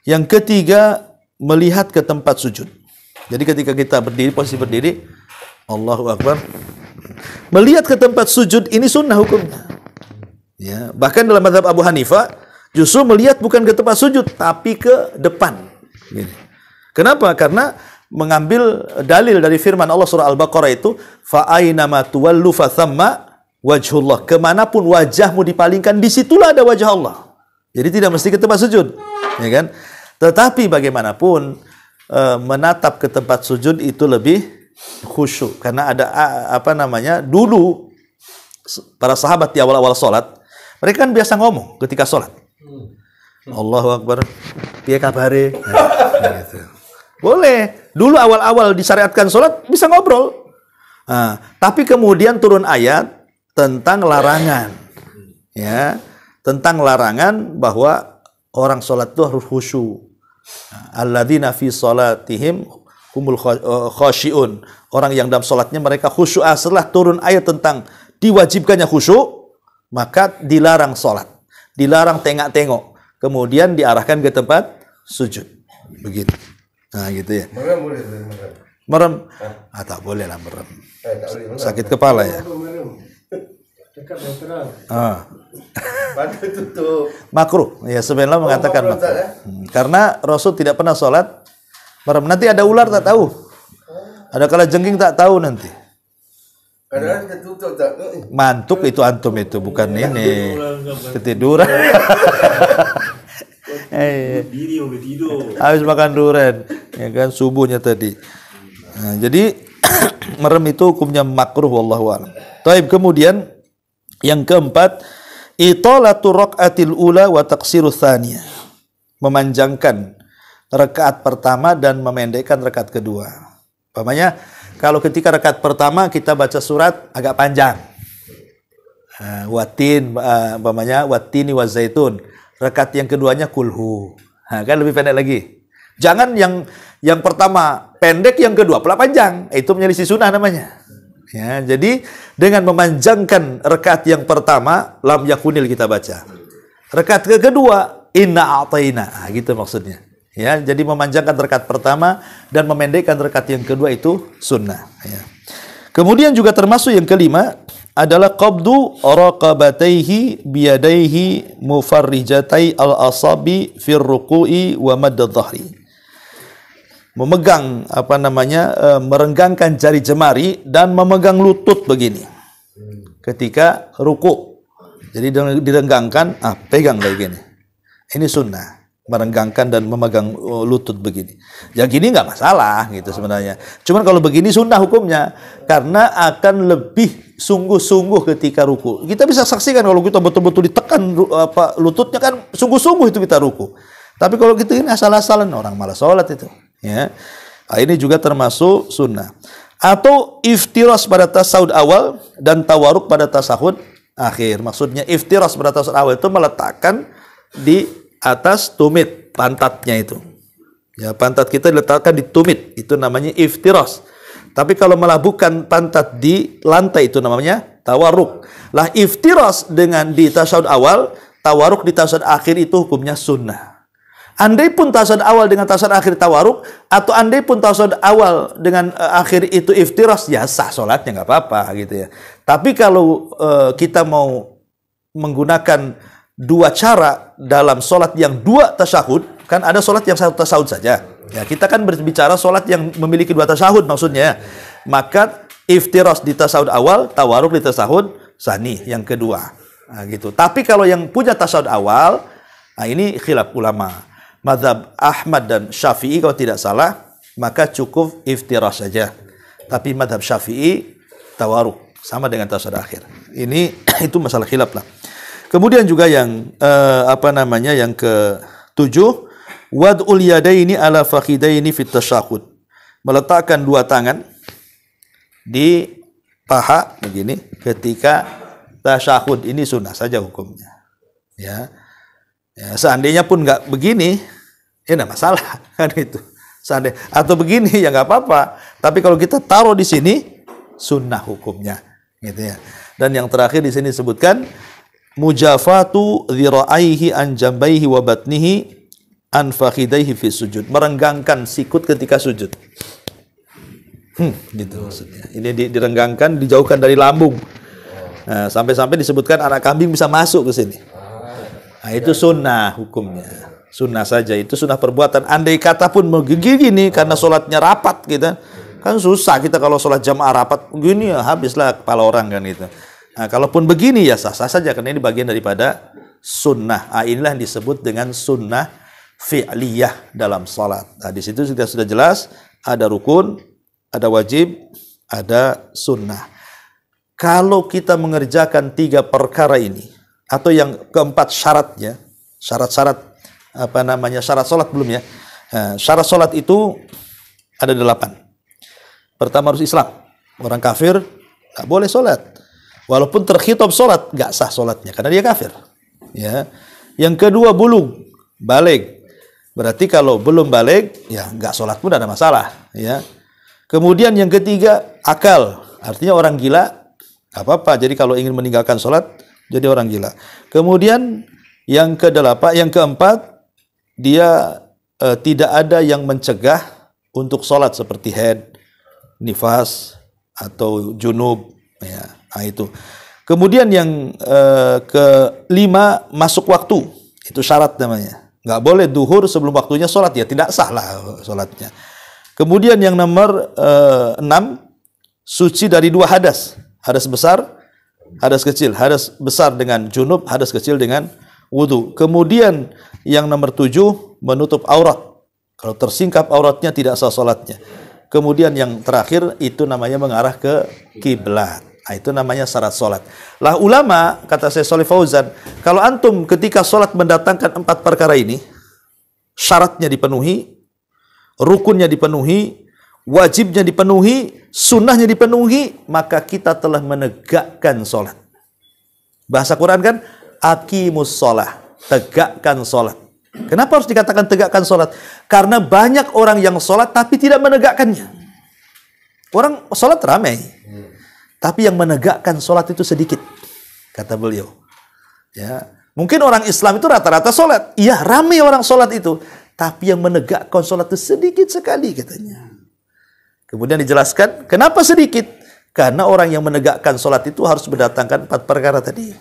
Yang ketiga, melihat ke tempat sujud. Jadi ketika kita berdiri, posisi berdiri, Allahu Akbar. Melihat ke tempat sujud ini sunnah hukumnya. Ya, bahkan dalam mazhab Abu Hanifah justru melihat bukan ke tempat sujud tapi ke depan. Gini. Kenapa? Karena mengambil dalil dari firman Allah surah Al-Baqarah itu, fa aynama tuwallu fa thamma wajhullah. Kemanapun wajahmu dipalingkan, disitulah ada wajah Allah. Jadi tidak mesti ke tempat sujud, ya kan? Tetapi bagaimanapun menatap ke tempat sujud itu lebih khusyuk karena ada dulu para sahabat di awal-awal sholat mereka kan biasa ngomong ketika sholat. Allahu Akbar, piye kabare? Nah, gitu. Boleh. Dulu awal-awal disyariatkan sholat bisa ngobrol. Nah, tapi kemudian turun ayat tentang larangan, ya, tentang larangan bahwa orang sholat itu harus khusyuk. Alladzina fi sholatihim humul khasyi'un. Orang yang dalam sholatnya mereka khusyuk. Setelah turun ayat tentang diwajibkannya khusyuk, maka dilarang sholat, dilarang tengok-tengok, kemudian diarahkan ke tempat sujud. Begitu. Nah, gitu ya. Merem boleh, merem. Tak boleh lah merem. Sakit kepala ya. Dekat yang terang. Pada tutup. Makruh. Ya sebenarnya mengatakan makruh. Karena Rasul tidak pernah sholat merem. Nanti ada ular tak tahu. Ada kalajengking tak tahu nanti. Kadang ketutup tak. Mantuk itu antum itu bukan ini. Ketiduran. Habis makan durian, ya kan subuhnya tadi. Nah, jadi merem itu hukumnya makruh wallahu a'lam. Taib, kemudian yang keempat, italatu raqatil ula wa taqsirus tsaniyah. Memanjangkan rakaat pertama dan memendekkan rakaat kedua. Umpamanya kalau ketika rakaat pertama kita baca surat agak panjang. Watin umpamanya watini wazaitun. Rakaat yang keduanya kulhu. Nah, kan lebih pendek lagi. Jangan yang pertama pendek, yang kedua pula panjang. Itu menyelisih sunnah namanya. Ya, jadi dengan memanjangkan rakaat yang pertama lam yakunil kita baca. Rakaat kedua inna a'taina. Nah, gitu maksudnya. Ya, jadi memanjangkan rakaat pertama dan memendekkan rakaat yang kedua itu sunnah. Ya. Kemudian juga termasuk yang kelima adalah qabdu raqabataihi biyadaihi mufarrijatai al-asabi fir ruku'i wa madd dhahri. Memegang merenggangkan jari jemari dan memegang lutut begini ketika ruku. Jadi direnggangkan, pegang kayak gini. Ini sunnah, merenggangkan dan memegang lutut begini. Ya gini nggak masalah gitu sebenarnya. Cuman kalau begini sunnah hukumnya karena akan lebih sungguh-sungguh ketika ruku. Kita bisa saksikan kalau kita betul-betul ditekan lututnya kan sungguh-sungguh itu kita ruku. Tapi kalau gitu ini asal-asalan orang malas sholat itu. Ya, ini juga termasuk sunnah. Atau iftiras pada tasawuf awal dan tawaruk pada tasahud akhir. Maksudnya iftiras pada tasawuf awal itu meletakkan di atas tumit pantatnya itu. Ya, pantat kita diletakkan di tumit, itu namanya iftiras. Tapi kalau melabuhkan pantat di lantai itu namanya tawaruk. Lah iftiras dengan di tasawuf awal, tawaruk di tasawuf akhir itu hukumnya sunnah. Andai pun tasawuf awal dengan tasawuf akhir tawaruk, atau andai pun tasawuf awal dengan akhir itu iftiras, ya sah sholatnya, nggak apa-apa gitu ya. Tapi kalau kita mau menggunakan dua cara dalam sholat yang dua tasyahud, kan ada sholat yang satu tasyahud saja. Ya, kita kan berbicara sholat yang memiliki dua tasyahud maksudnya. Maka iftiras di tasyahud awal, tawaruk di tasyahud tsani yang kedua. Nah, gitu. Tapi kalau yang punya tasyahud awal, nah ini khilaf ulama. Mazhab Ahmad dan Syafi'i kalau tidak salah, maka cukup iftiras saja. Tapi mazhab Syafi'i tawaruk sama dengan tasyahud akhir. Ini itu masalah khilaf lah. Kemudian juga yang yang ke-7, wad'ul yadaini ala fakhidaini fit tasyahud. Meletakkan dua tangan di paha begini ketika tasyahud, ini sunnah saja hukumnya. Ya. Ya, seandainya pun nggak begini, ya nggak masalah kan itu. Seandainya atau begini ya nggak apa-apa. Tapi kalau kita taruh di sini, sunnah hukumnya, gitu ya. Dan yang terakhir di sini disebutkan mujafatu dhira'aihi an jambaihi wa batnihi an fakhidaihi fi sujud. Merenggangkan sikut ketika sujud. Gitu maksudnya. Ini direnggangkan, dijauhkan dari lambung. Nah, sampai-sampai disebutkan anak kambing bisa masuk ke sini. Nah, itu sunnah hukumnya. Sunnah saja, itu sunnah perbuatan. Andai kata pun begini karena sholatnya rapat kita, kan susah kita kalau sholat jamaah rapat begini ya habislah kepala orang kan itu. Nah, kalaupun begini ya sah-sah saja karena ini bagian daripada sunnah. Nah, inilah yang disebut dengan sunnah fi'liyah dalam sholat. Nah, di situ sudah jelas ada rukun, ada wajib, ada sunnah. Kalau kita mengerjakan 3 perkara ini, atau yang keempat syaratnya, syarat-syarat syarat sholat belum ya. Nah, syarat sholat itu ada 8. Pertama harus Islam. Orang kafir nggak boleh sholat. Walaupun terkhitab sholat, nggak sah sholatnya karena dia kafir. Ya. Yang kedua bulug, baligh. Berarti kalau belum baligh, ya nggak sholat pun ada masalah. Ya. Kemudian yang ketiga akal, artinya orang gila, nggak apa-apa. Jadi kalau ingin meninggalkan sholat, jadi orang gila. Kemudian yang keempat, dia tidak ada yang mencegah untuk sholat seperti haid, nifas, atau junub. Ya, nah itu. Kemudian yang kelima, masuk waktu. Itu syarat namanya. Nggak boleh duhur sebelum waktunya sholat, ya tidak sah lah sholatnya. Kemudian yang nomor 6, suci dari 2 hadas. Hadas besar, hadas kecil. Hadas besar dengan junub, hadas kecil dengan wudu. Kemudian yang nomor 7, menutup aurat. Kalau tersingkap auratnya tidak sah salatnya. Kemudian yang terakhir itu namanya mengarah ke kiblat. Nah, itu namanya syarat salat. Lah ulama, kata Syekh Shalih Fauzan, kalau antum ketika salat mendatangkan 4 perkara ini, syaratnya dipenuhi, rukunnya dipenuhi, wajibnya dipenuhi, sunnahnya dipenuhi, maka kita telah menegakkan sholat. Bahasa Quran kan, aqimus sholah, tegakkan sholat. Kenapa harus dikatakan tegakkan sholat? Karena banyak orang yang sholat tapi tidak menegakkannya. Orang sholat ramai, tapi yang menegakkan sholat itu sedikit, kata beliau. Ya, mungkin orang Islam itu rata-rata sholat. Iya, ramai orang sholat itu, tapi yang menegakkan sholat itu sedikit sekali, katanya. Kemudian dijelaskan, kenapa sedikit? Karena orang yang menegakkan sholat itu harus mendatangkan 4 perkara tadi.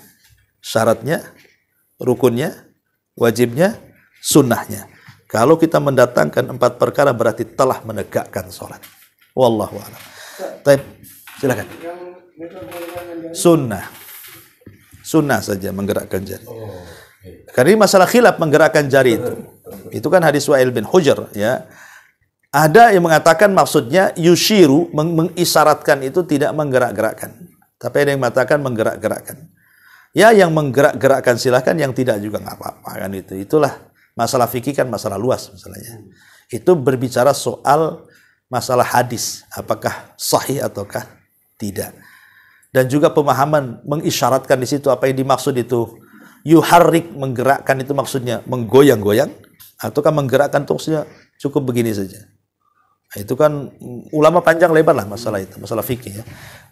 Syaratnya, rukunnya, wajibnya, sunnahnya. Kalau kita mendatangkan 4 perkara berarti telah menegakkan sholat. Wallahu a'lam. Baik, silakan. Sunnah. Sunnah saja menggerakkan jari. Karena ini masalah khilaf menggerakkan jari itu. Itu kan hadis Wa'il bin Hujr, ya. Ada yang mengatakan maksudnya yushiru, mengisyaratkan itu tidak menggerak-gerakkan. Tapi ada yang mengatakan menggerak-gerakkan. Ya, yang menggerak-gerakkan silahkan, yang tidak juga nggak apa-apa kan itu. Itulah masalah fikih kan masalah luas masalahnya. Itu berbicara soal masalah hadis, apakah sahih ataukah tidak. Dan juga pemahaman mengisyaratkan di situ apa yang dimaksud itu yuharrik, menggerakkan itu maksudnya menggoyang-goyang, ataukah menggerakkan itu maksudnya cukup begini saja. Nah, itu kan ulama panjang lebar lah masalah itu, masalah fikih ya.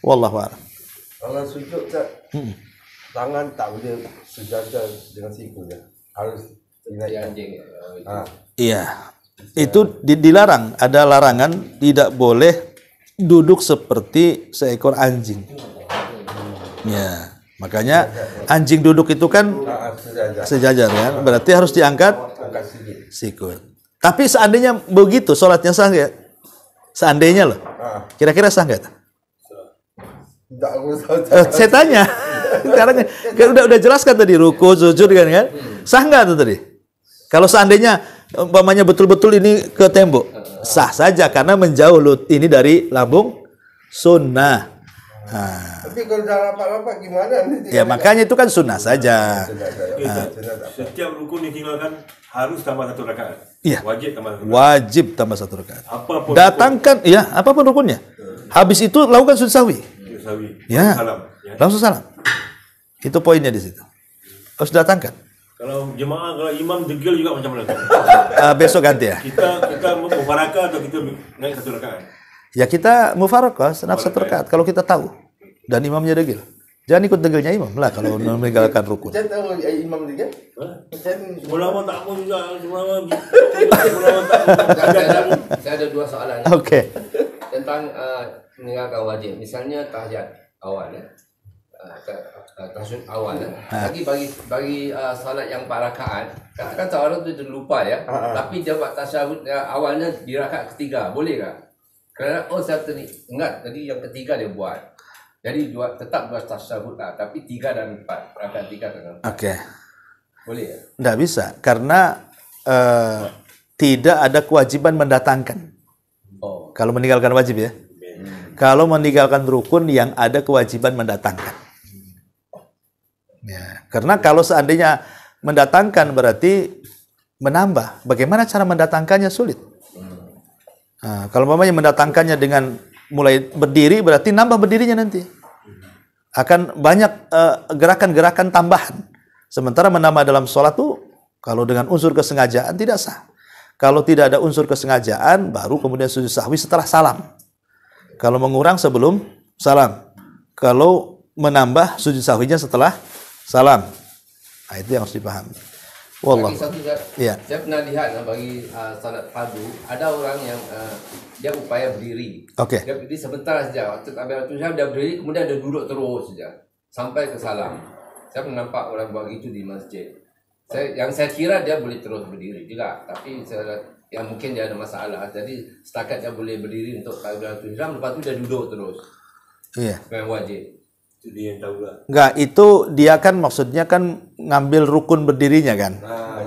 Wallahu a'lam. Kalau sujud, tangan tak boleh sejajar dengan siku ya. Harus anjing. Iya. Itu dilarang, ada larangan tidak boleh duduk seperti seekor anjing. Ya, makanya anjing duduk itu kan sejajar ya, berarti harus diangkat sikut. Tapi seandainya begitu sholatnya sah nggak? Seandainya loh, kira-kira sah nggak? Saya tanya, karena kan udah jelaskan tadi ruku, sujud kan, sah nggak tuh tadi? Kalau seandainya umpamanya betul-betul ini ke tembok, sah saja karena menjauh ini dari lambung sunnah. Tapi kalau udah rapat-rapat gimana? Ya makanya itu kan sunnah saja. Setiap rukun ditinggalkan harus tambah 1 rakaat. Iya. Wajib tambah 1 rakaat. Wajib tambah 1 rakaat. Apapun Datangkan, ya apapun rukunnya. Habis itu lakukan sujud sahwi. sawi. Ya. Salam. Ya. Langsung salam. Itu poinnya di situ. Harus datangkan. Kalau jemaah, kalau imam degil juga macam mana? Besok ganti ya. Kita mufarakah atau kita naik 1 rakaat? Ya kita mufarakah, senap 1 rakaat kalau kita tahu. Dan imamnya degil. Jangan ikut degilnya imam lah kalau meninggalkan rukun. Saya tahu imam degil. Semula tak mau juga. Saya ada 2 soalan. Oke. Tentang meninggalkan wajib. Misalnya tahiyat awal ya. Tasyahud awal ya. Bagi salat yang 4 rakaat, kan seorang tu lupa ya. Tapi dia buat tasyahud awalnya di rakaat ketiga, boleh tak? Kerana saya tadi ingat tadi yang ketiga dia buat. Jadi tetap buat tasyahud lah, tapi 3 dan 4, rakaat 3 dan 4. Oke. Boleh ya? Tidak bisa karena tidak ada kewajiban mendatangkan. Oh. Kalau meninggalkan wajib ya. Kalau meninggalkan rukun yang ada kewajiban mendatangkan. Ya, karena kalau seandainya mendatangkan berarti menambah. Bagaimana cara mendatangkannya sulit. Nah, kalau mamanya mendatangkannya dengan mulai berdiri berarti nambah berdirinya nanti. Akan banyak gerakan-gerakan tambahan. Sementara menambah dalam sholat tuh kalau dengan unsur kesengajaan tidak sah. Kalau tidak ada unsur kesengajaan baru kemudian sujud sahwi setelah salam. Kalau mengurang sebelum salam. Kalau menambah sujud sahwinya setelah salam. Nah, itu yang harus dipahami. Wallah. Ya. Saya pernah lihat bagi salat fardu ada orang yang dia upaya berdiri. Oke. Dia berdiri sebentar saja. Waktu dia berdiri kemudian dia duduk terus saja sampai ke salam. Saya pernah nampak orang buat itu di masjid. Saya kira dia boleh terus berdiri juga, tapi yang mungkin dia ada masalah. Jadi setakat dia boleh berdiri untuk takbiratul ihram, lepas tu dia duduk terus. Iya. Memang wajib. Itu dia yang tahu lah. Enggak, itu dia kan maksudnya kan ngambil rukun berdirinya kan.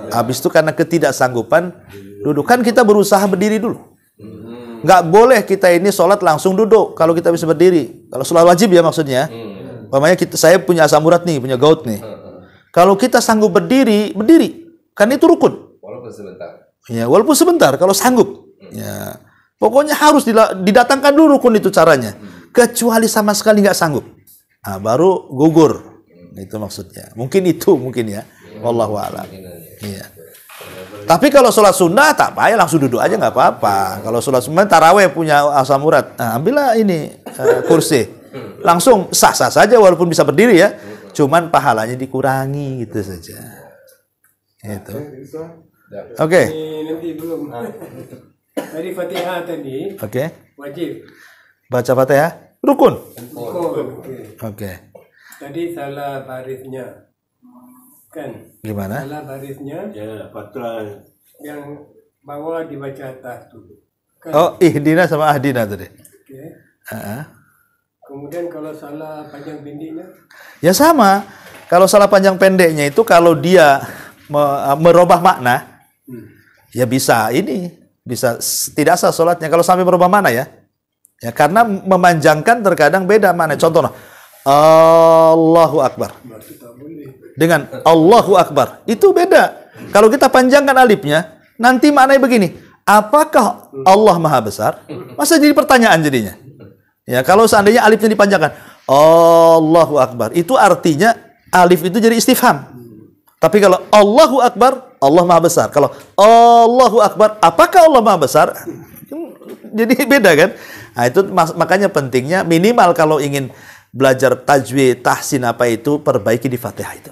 Habis itu karena ketidaksanggupan duduk. Kan kita berusaha berdiri dulu. Enggak boleh kita ini sholat langsung duduk kalau kita bisa berdiri. Kalau sholat wajib ya maksudnya. Umpamanya saya punya asam urat nih, punya gout nih. Kalau kita sanggup berdiri. Kan itu rukun. Walaupun sebentar. Ya, walaupun sebentar kalau sanggup. Ya. Pokoknya harus didatangkan dulu rukun itu caranya. Kecuali sama sekali nggak sanggup. Nah, baru gugur. Itu maksudnya. Mungkin ya. Wallahu a'lam. Iya. Tapi kalau sholat sunnah tak payah langsung duduk aja nggak apa-apa. Kalau sholat sunnah taraweh punya asam urat. Nah, ambillah ini kursi. Langsung sah-sah saja walaupun bisa berdiri ya. Cuman pahalanya dikurangi gitu saja. Itu. Oke. Nanti belum. Tadi Fatihah tadi. Oke. Wajib. Baca Fatihah rukun. Oke. Tadi salah barisnya. Kan? Gimana? Salah barisnya Ya, patutlah. yang bawah dibaca atas dulu. Kan? Oh, ihdina sama ahdina tadi. Oke. Kemudian kalau salah panjang pendeknya? Ya sama. Kalau salah panjang pendeknya itu kalau dia merubah makna, ya bisa tidak sah sholatnya kalau sampai merubah makna ya. Ya karena memanjangkan terkadang beda makna. Contohnya Allahu Akbar dengan Allahu Akbar itu beda. Kalau kita panjangkan alifnya, nanti maknanya begini. Apakah Allah Maha Besar? Masa jadi pertanyaan jadinya. Ya, kalau seandainya alifnya dipanjangkan, Allahu Akbar, itu artinya alif itu jadi istifham. Tapi kalau Allahu Akbar, Allah Maha Besar. Kalau Allahu Akbar, apakah Allah Maha Besar? Jadi beda kan? Nah, itu makanya pentingnya minimal kalau ingin belajar tajwid, tahsin apa itu, perbaiki di Fatihah itu.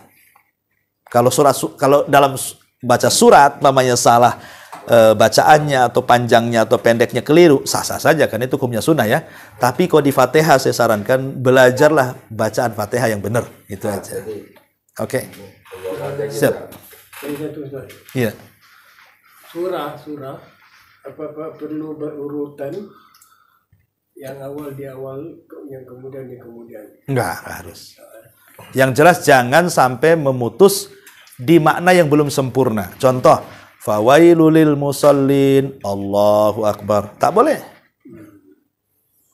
Kalau dalam baca surat, namanya salah bacaannya atau panjangnya atau pendeknya keliru, sah-sah saja kan itu hukumnya sunnah ya. Tapi kalau di Fatihah saya sarankan belajarlah bacaan Fatihah yang benar, itu aja. Oke. Siap. Iya. Surah apa perlu berurutan, yang awal di awal, yang kemudian di kemudian. Enggak harus. Yang jelas jangan sampai memutus di makna yang belum sempurna. Contoh, fawailul lil musallin, Allahu akbar. Tak boleh.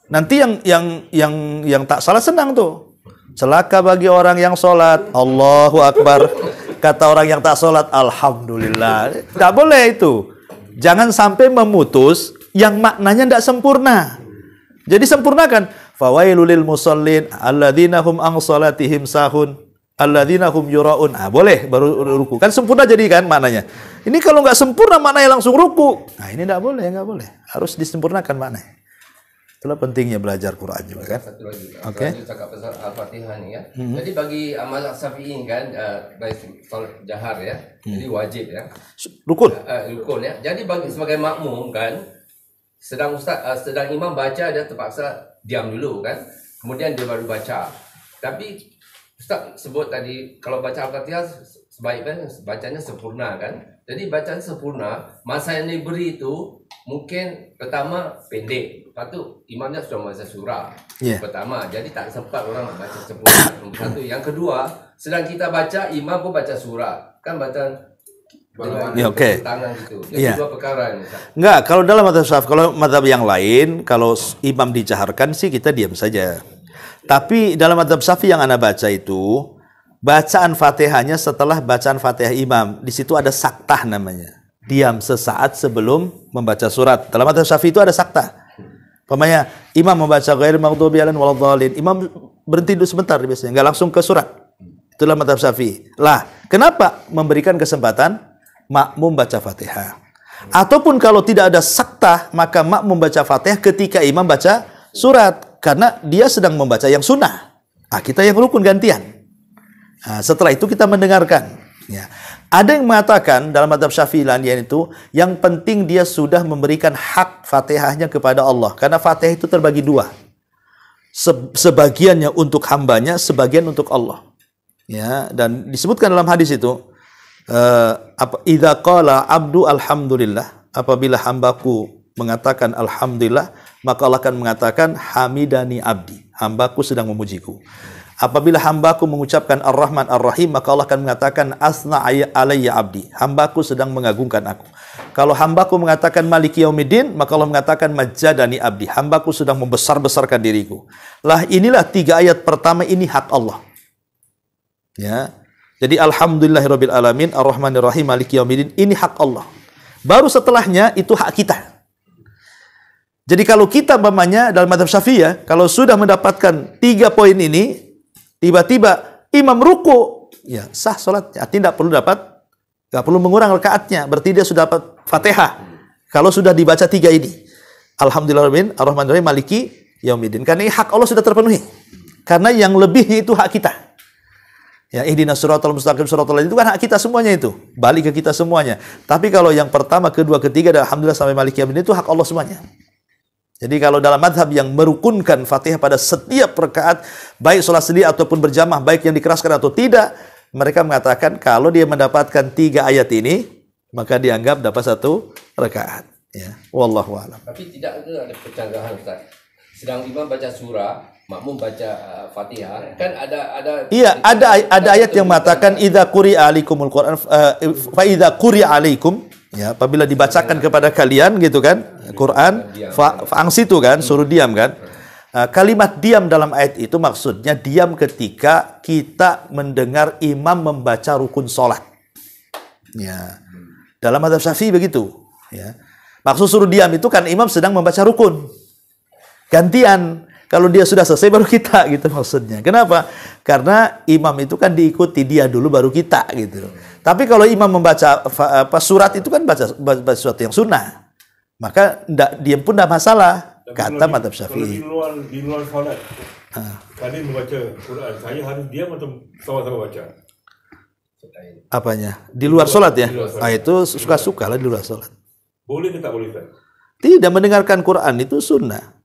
Nanti yang tak salah senang tuh. Celaka bagi orang yang sholat, Allahu akbar. Kata orang yang tak sholat, alhamdulillah. Tak boleh itu. Jangan sampai memutus yang maknanya tidak sempurna. Jadi sempurnakan. Fawailul lil musallin alladzina hum an salatihim sahun alladzina hum yuraun. Boleh baru ruku. Kan sempurna jadi kan maknanya. Ini kalau nggak sempurna maknanya langsung ruku. Nah, ini nggak boleh. Harus disempurnakan maknanya. Itulah pentingnya belajar Quran juga kan. Satu lagi. Oke. Cakap pasal Al-Fatihah ni ya. Jadi bagi mazhab Syafi'i kan baik solat jahar ya. Jadi wajib ya. Rukun. Rukun ya. Jadi bagi sebagai makmum kan, sedang imam baca, dia terpaksa diam dulu kan. Kemudian dia baru baca. Tapi Ustaz sebut tadi kalau baca Al-Fatihah sebaiknya bacanya sempurna kan. Jadi bacaan sempurna, masa yang diberi itu mungkin pertama pendek. Lepas tu imamnya sudah membaca surah. Pertama, jadi tak sempat orang nak baca sempurna. Satu. Yang kedua, sedang kita baca, imam pun baca surah. Kan bacaan Oke. tangan gitu. Jadi dua perkara ni. Enggak, kalau dalam mazhab Syafi'i, kalau mazhab yang lain, kalau imam dijaharkan sih kita diam saja. Tapi dalam mazhab Syafi'i yang Anda baca itu, bacaan Fatihahnya setelah bacaan Fatihah imam. Di situ ada saktah namanya. Diam sesaat sebelum membaca surat. Dalam mazhab Syafi'i itu ada saktah. Pemanya imam membaca ghairil maghdubi alaihim waladdallin. Imam berhenti dulu sebentar biasanya, enggak langsung ke surat. Itulah mazhab Syafi'i. Lah, kenapa memberikan kesempatan makmum baca Fatihah? Ataupun kalau tidak ada saktah, maka makmum baca Fatihah ketika imam baca surat. Karena dia sedang membaca yang sunnah. Kita yang rukun gantian. Setelah itu kita mendengarkan. Ya. Ada yang mengatakan dalam mazhab Syafi'i itu, yang penting dia sudah memberikan hak Fatihahnya kepada Allah. Karena Fatihah itu terbagi dua. Sebagiannya untuk hambanya, sebagian untuk Allah. Ya, dan disebutkan dalam hadis itu, idza qala abdu alhamdulillah, apabila hambaku mengatakan alhamdulillah, maka Allah akan mengatakan hamidani abdi, hambaku sedang memujiku. Apabila hambaku mengucapkan ar-Rahman ar-Rahim, maka Allah akan mengatakan asna alayya abdi, hambaku sedang mengagungkan aku. Kalau hambaku mengatakan maliki yaumiddin, maka Allah mengatakan majjadani abdi, hambaku sedang membesar-besarkan diriku. Lah inilah 3 ayat pertama, ini hak Allah. Ya. Jadi alhamdulillahirabbil alamin ar-Rahmanir Rahim maliki yaumiddin, ini hak Allah. Baru setelahnya itu hak kita. Jadi kalau kita umpamanya dalam mazhab Syafi'i ya, kalau sudah mendapatkan 3 poin ini, tiba-tiba imam ruku, ya sah salatnya. Tidak perlu mengurang rakaatnya. Berarti dia sudah dapat Fatihah. Kalau sudah dibaca 3 ini, alhamdulillahirabbil alamin ar-Rahmanir Rahim maliki yaumiddin. Karena ini hak Allah sudah terpenuhi. Karena yang lebihnya itu hak kita. Ya, ihdinas siratal mustaqim siratal ladzina, itu kan hak kita semuanya itu. Balik ke kita semuanya. Tapi kalau yang pertama, kedua, ketiga dan alhamdulillah sampai maliki yaumiddin itu hak Allah semuanya. Jadi kalau dalam madhab yang merukunkan Fatihah pada setiap rakaat, baik sholat sendiri ataupun berjamaah, baik yang dikeraskan atau tidak, mereka mengatakan kalau dia mendapatkan 3 ayat ini, maka dianggap dapat 1 rakaat. Ya, wallahu a'lam. Tapi tidak ada percanggahan Ustaz. Sedang imam baca surah, makmum baca Fatihah, kan ada. Iya, ada ayat yang mengatakan idza quri'a alaikumul Qur'an fa idza quri'a alaikum, ya, apabila dibacakan kepada kalian gitu kan Quran, fa'angsitu kan, suruh diam kan. Kalimat diam dalam ayat itu maksudnya diam ketika kita mendengar imam membaca rukun sholat. Ya. Dalam mazhab Syafi'i begitu, ya. Maksud suruh diam itu kan imam sedang membaca rukun. Gantian. Kalau dia sudah selesai baru kita gitu maksudnya. Kenapa? Karena imam itu kan diikuti dia dulu baru kita gitu. Tapi kalau imam membaca surat itu kan baca sesuatu yang sunnah. Maka diam pun tidak masalah. Kata mazhab Syafi'i. Kalau di luar salat, tadi membaca Quran, saya harus diam atau sama-sama baca? Apanya? Di luar sholat ya? Di luar sholat. Ah, itu suka-suka lah di luar sholat. Boleh ke tak boleh Ustaz? Tidak, mendengarkan Quran itu sunnah.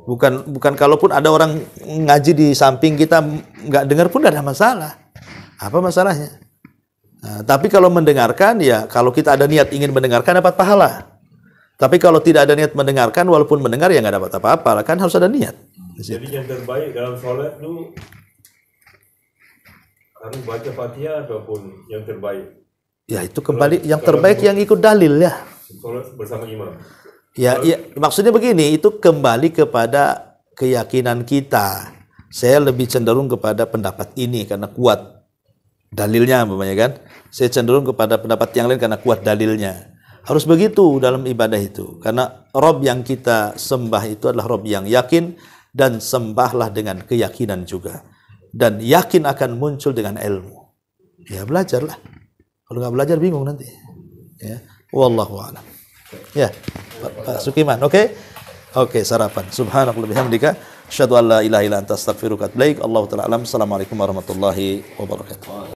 Bukan kalaupun ada orang ngaji di samping kita nggak dengar pun tidak ada masalah. Apa masalahnya? Nah, tapi kalau mendengarkan ya kalau kita ada niat ingin mendengarkan dapat pahala. Tapi kalau tidak ada niat mendengarkan walaupun mendengar ya nggak dapat apa-apa. Kan harus ada niat. Jadi yang terbaik dalam sholat tu harus baca Fatihah ataupun yang terbaik. Ya itu kembali yang terbaik yang ikut dalil ya. Sholat bersama imam. Ya, maksudnya begini, itu kembali kepada keyakinan kita. Saya lebih cenderung kepada pendapat ini karena kuat dalilnya, umpamanya kan. Saya cenderung kepada pendapat yang lain karena kuat dalilnya. Harus begitu dalam ibadah itu. Karena Rob yang kita sembah itu adalah Rob yang yakin dan sembahlah dengan keyakinan juga. Dan yakin akan muncul dengan ilmu. Ya belajarlah. Kalau nggak belajar bingung nanti. Ya, wallahu a'lam. Ya, Pak Sukiman, oke? Oke, sarapan. Subhanallah bihamdika, asyhadu an la ilaha illa anta astaghfiruka wa atubu ilaik. Allahu ta'ala alam. Assalamualaikum warahmatullahi wabarakatuh.